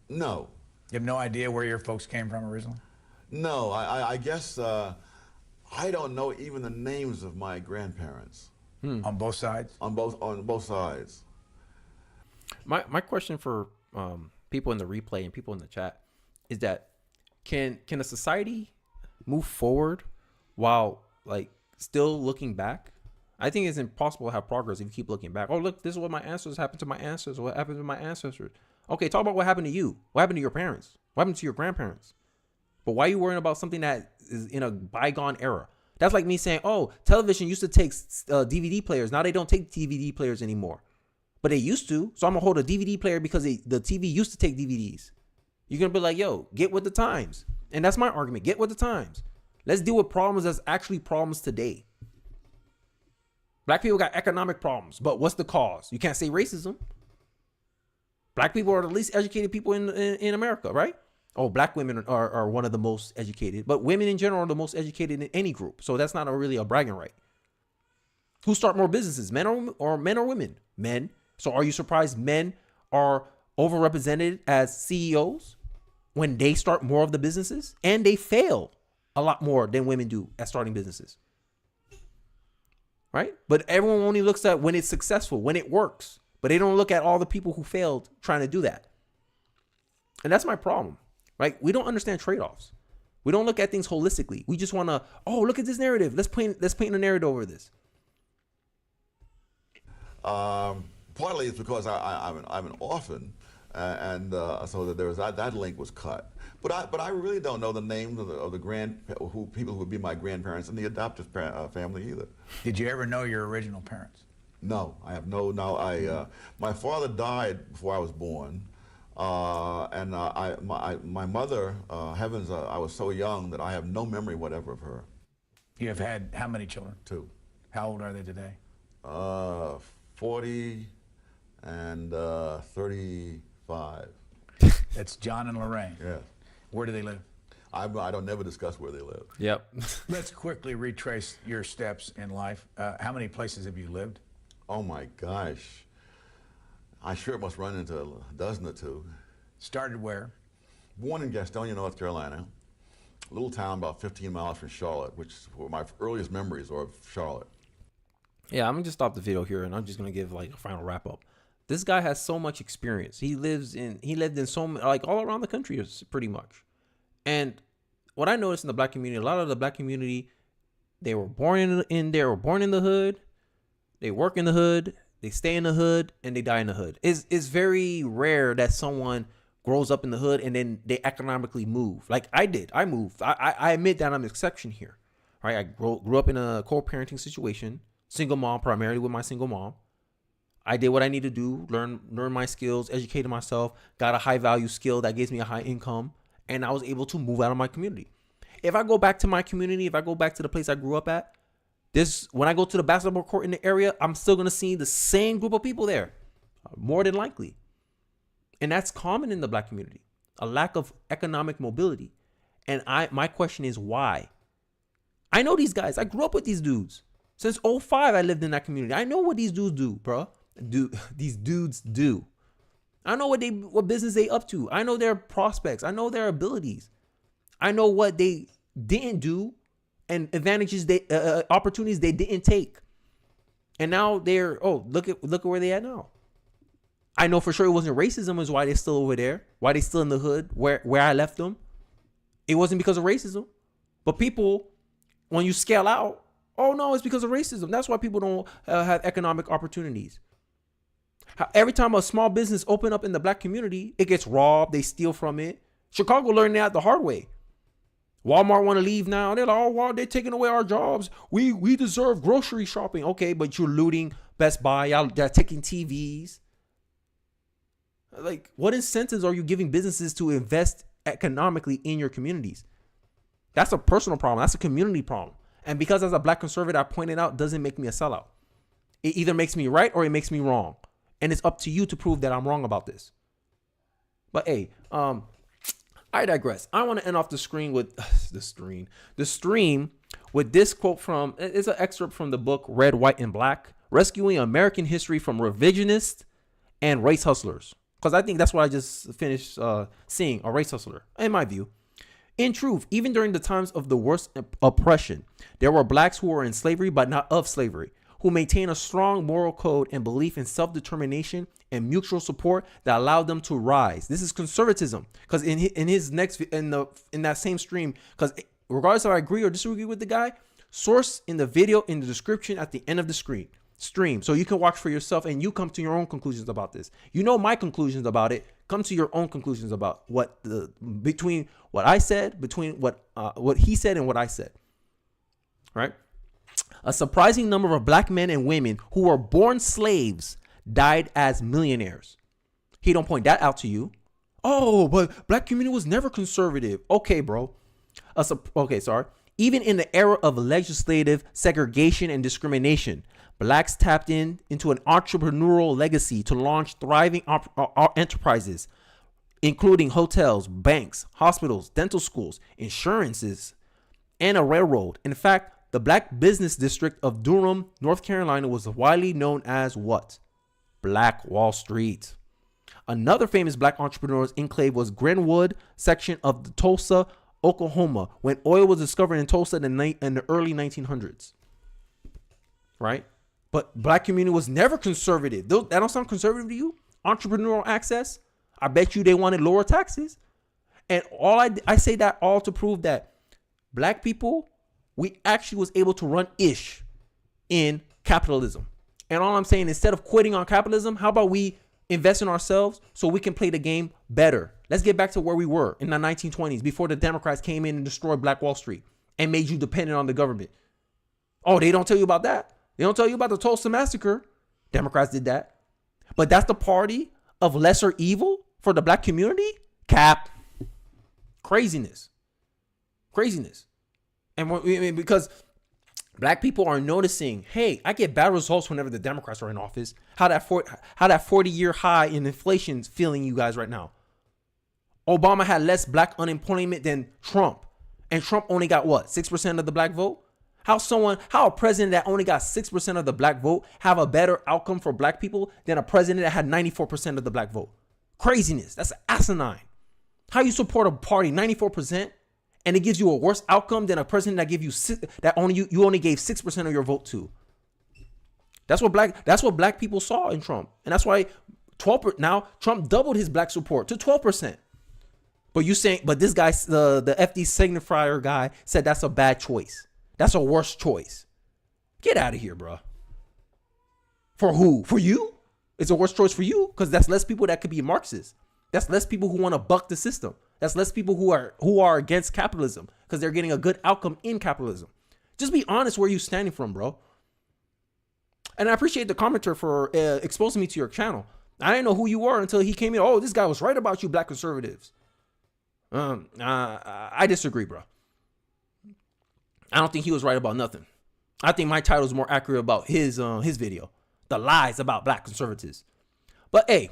F: You have no idea where your folks came from originally?
G: No, I guess I don't know even the names of my grandparents.
F: On both sides?
G: On both sides.
A: My question for people in the replay and people in the chat is that can a society move forward while like still looking back? I think it's impossible to have progress if you keep looking back. Oh, look, this is what my ancestors happened to my ancestors. What happened to my ancestors? Okay, talk about what happened to you. What happened to your parents? What happened to your grandparents? But why are you worrying about something that is in a bygone era? That's like me saying, oh, television used to take DVD players. Now they don't take DVD players anymore. But they used to. So I'm going to hold a DVD player because the TV used to take DVDs. You're going to be like, yo, get with the times. And that's my argument. Get with the times. Let's deal with problems that's actually problems today. Black people got economic problems, but what's the cause? You can't say racism. Black people are the least educated people in America, right? Oh, black women are one of the most educated, but women in general are the most educated in any group. So that's not really a bragging right. Who start more businesses, men or women? Men. So are you surprised men are overrepresented as CEOs when they start more of the businesses? And they fail a lot more than women do at starting businesses. Right? But everyone only looks at when it's successful, when it works. But they don't look at all the people who failed trying to do that. And that's my problem. Right? We don't understand trade-offs. We don't look at things holistically. We just want to, oh, look at this narrative. Let's paint a narrative over this.
G: Partly it's because I'm an orphan, and so that there was that link was cut. But I really don't know the names of the people who would be my grandparents in the adoptive family either.
F: Did you ever know your original parents?
G: No, I have no. My father died before I was born, and my mother, heavens, I was so young that I have no memory whatever of her.
F: You have had how many children?
G: 2.
F: How old are they today?
G: 40 and 35.
F: That's John and Lorraine.
G: Yeah.
F: Where do they live?
G: I don't never discuss where they live.
A: Yep.
F: Let's quickly retrace your steps in life. How many places have you lived?
G: Oh my gosh. I sure must run into a dozen or two.
F: Started where?
G: Born in Gastonia, North Carolina, a little town about 15 miles from Charlotte, which were my earliest memories are of Charlotte.
A: Yeah, I'm gonna just stop the video here, and I'm just gonna give like a final wrap up. This guy has so much experience. He lived in so many, like all around the country, pretty much. And what I noticed in the black community, a lot of the black community, they were born in the hood, they work in the hood, they stay in the hood, and they die in the hood. It's very rare that someone grows up in the hood and then they economically move. Like I did, I moved. I admit that I'm an exception here, right? I grew up in a co-parenting situation. Single mom, primarily with my single mom. I did what I needed to do, learn my skills, educated myself, got a high value skill that gives me a high income, and I was able to move out of my community. If I go back to my community, if I go back to the place I grew up at, when I go to the basketball court in the area, I'm still gonna see the same group of people there, more than likely. And that's common in the black community, a lack of economic mobility. And my question is why? I know these guys. I grew up with these dudes. Since 2005, I lived in that community. I know what these dudes do, bro. These dudes do. I know what business they up to. I know their prospects. I know their abilities. I know what they didn't do and opportunities they didn't take. And now look at where they at now. I know for sure it wasn't racism is why they're still over there. Why they still in the hood where I left them. It wasn't because of racism. But people, when you scale out, Oh no, it's because of racism. That's why people don't have economic opportunities. Every time a small business open up in the black community, it gets robbed. They steal from it. Chicago learned that the hard way. Walmart want to leave now. They're like, oh, wow, they're taking away our jobs. We deserve grocery shopping. Okay, but you're looting Best Buy. They're taking TVs. Like, what incentives are you giving businesses to invest economically in your communities? That's a personal problem. That's a community problem. And because as a black conservative, I pointed out, doesn't make me a sellout. It either makes me right or it makes me wrong. And it's up to you to prove that I'm wrong about this. But hey, I digress. I want to end off the stream with this quote from, it's an excerpt from the book Red, White, and Black, Rescuing American History from Revisionists and Race Hustlers. Because I think that's what I just finished seeing, a race hustler, in my view. In truth, even during the times of the worst oppression, there were blacks who were in slavery but not of slavery, who maintained a strong moral code and belief in self-determination and mutual support that allowed them to rise. This is conservatism. Because in that same stream, because regardless if I agree or disagree with the guy, source in the video in the description at the end of the stream, so you can watch for yourself and you come to your own conclusions about this. You know my conclusions about it. Come to your own conclusions about between what he said and what I said. Right? A surprising number of black men and women who were born slaves died as millionaires. He don't point that out to you. Oh, but black community was never conservative. Okay, bro. Even in the era of legislative segregation and discrimination, blacks tapped into an entrepreneurial legacy to launch thriving enterprises, including hotels, banks, hospitals, dental schools, insurances, and a railroad. In fact, the black business district of Durham, North Carolina was widely known as what? Black Wall Street. Another famous black entrepreneur's enclave was Glenwood section of the Tulsa, Oklahoma, when oil was discovered in Tulsa in the early 1900s. Right? But black community was never conservative. That don't sound conservative to you? Entrepreneurial access? I bet you they wanted lower taxes. And I say that all to prove that black people, we actually was able to run ish in capitalism. And all I'm saying, instead of quitting on capitalism, how about we invest in ourselves so we can play the game better? Let's get back to where we were in the 1920s before the Democrats came in and destroyed Black Wall Street and made you dependent on the government. Oh, they don't tell you about that. They don't tell you about the Tulsa Massacre. Democrats did that. But that's the party of lesser evil for the black community? Cap. Craziness. And because black people are noticing, hey, I get bad results whenever the Democrats are in office. How that 40-year high in inflation is feeling you guys right now. Obama had less black unemployment than Trump. And Trump only got what? 6% of the black vote? How a president that only got 6% of the black vote have a better outcome for black people than a president that had 94% of the black vote? Craziness. That's asinine. How you support a party 94% and it gives you a worse outcome than a president that you only gave 6% of your vote to? That's what black people saw in Trump. And that's why now Trump doubled his black support to 12%. But this guy, the FD signifier guy, said that's a bad choice. That's a worse choice. Get out of here, bro. For who? For you? It's a worse choice for you because that's less people that could be Marxists. That's less people who want to buck the system. That's less people who are against capitalism because they're getting a good outcome in capitalism. Just be honest where you're standing from, bro. And I appreciate the commenter for exposing me to your channel. I didn't know who you were until he came in. Oh, this guy was right about you, black conservatives. I disagree, bro. I don't think he was right about nothing. I think my title is more accurate about his video, the lies about black conservatives. But hey,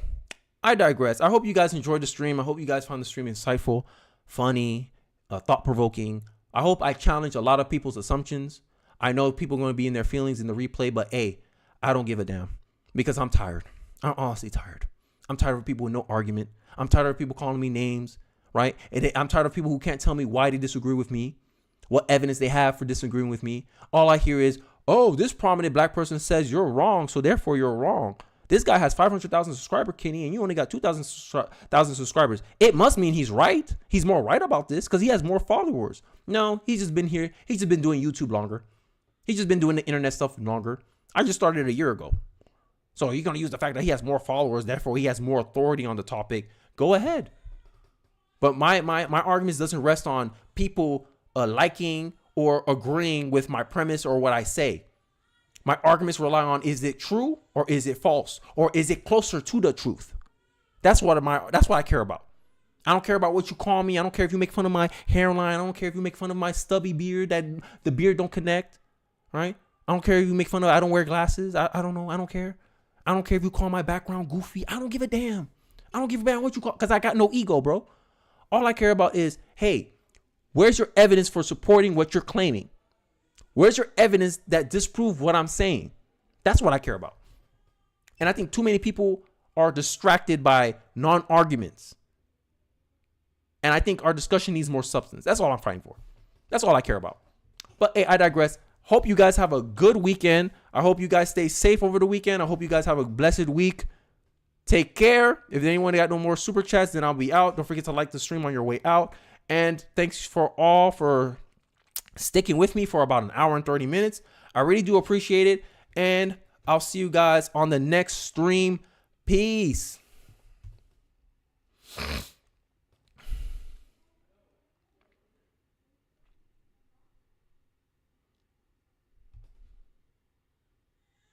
A: I digress. I hope you guys enjoyed the stream. I hope you guys found the stream insightful, funny, thought-provoking. I hope I challenged a lot of people's assumptions. I know people are going to be in their feelings in the replay, but hey, I don't give a damn because I'm tired. I'm honestly tired. I'm tired of people with no argument. I'm tired of people calling me names, right? And I'm tired of people who can't tell me why they disagree with me, what evidence they have for disagreeing with me. All I hear is, oh, this prominent black person says you're wrong, so therefore you're wrong. This guy has 500,000 subscribers, Kenny, and you only got 2,000 subscribers. It must mean he's right. He's more right about this because he has more followers. No, he's just been here. He's just been doing YouTube longer. He's just been doing the internet stuff longer. I just started a year ago. So you're going to use the fact that he has more followers, therefore he has more authority on the topic. Go ahead. But my arguments doesn't rest on people liking or agreeing with my premise or what I say. My arguments rely on, is it true or is it false? Or is it closer to the truth? That's what I care about. I don't care about what you call me. I don't care if you make fun of my hairline. I don't care if you make fun of my stubby beard, that the beard don't connect, right? I don't care if you make fun of, I don't wear glasses. I don't know. I don't care. I don't care if you call my background goofy. I don't give a damn. I don't give a damn what you call, because I got no ego, bro. All I care about is, hey, where's your evidence for supporting what you're claiming? Where's your evidence that disprove what I'm saying? That's what I care about. And I think too many people are distracted by non-arguments. And I think our discussion needs more substance. That's all I'm fighting for. That's all I care about. But hey, I digress. Hope you guys have a good weekend. I hope you guys stay safe over the weekend. I hope you guys have a blessed week. Take care. If anyone got no more super chats, then I'll be out. Don't forget to like the stream on your way out. And thanks for sticking with me for about an hour and 30 minutes. I really do appreciate it. And I'll see you guys on the next stream. Peace.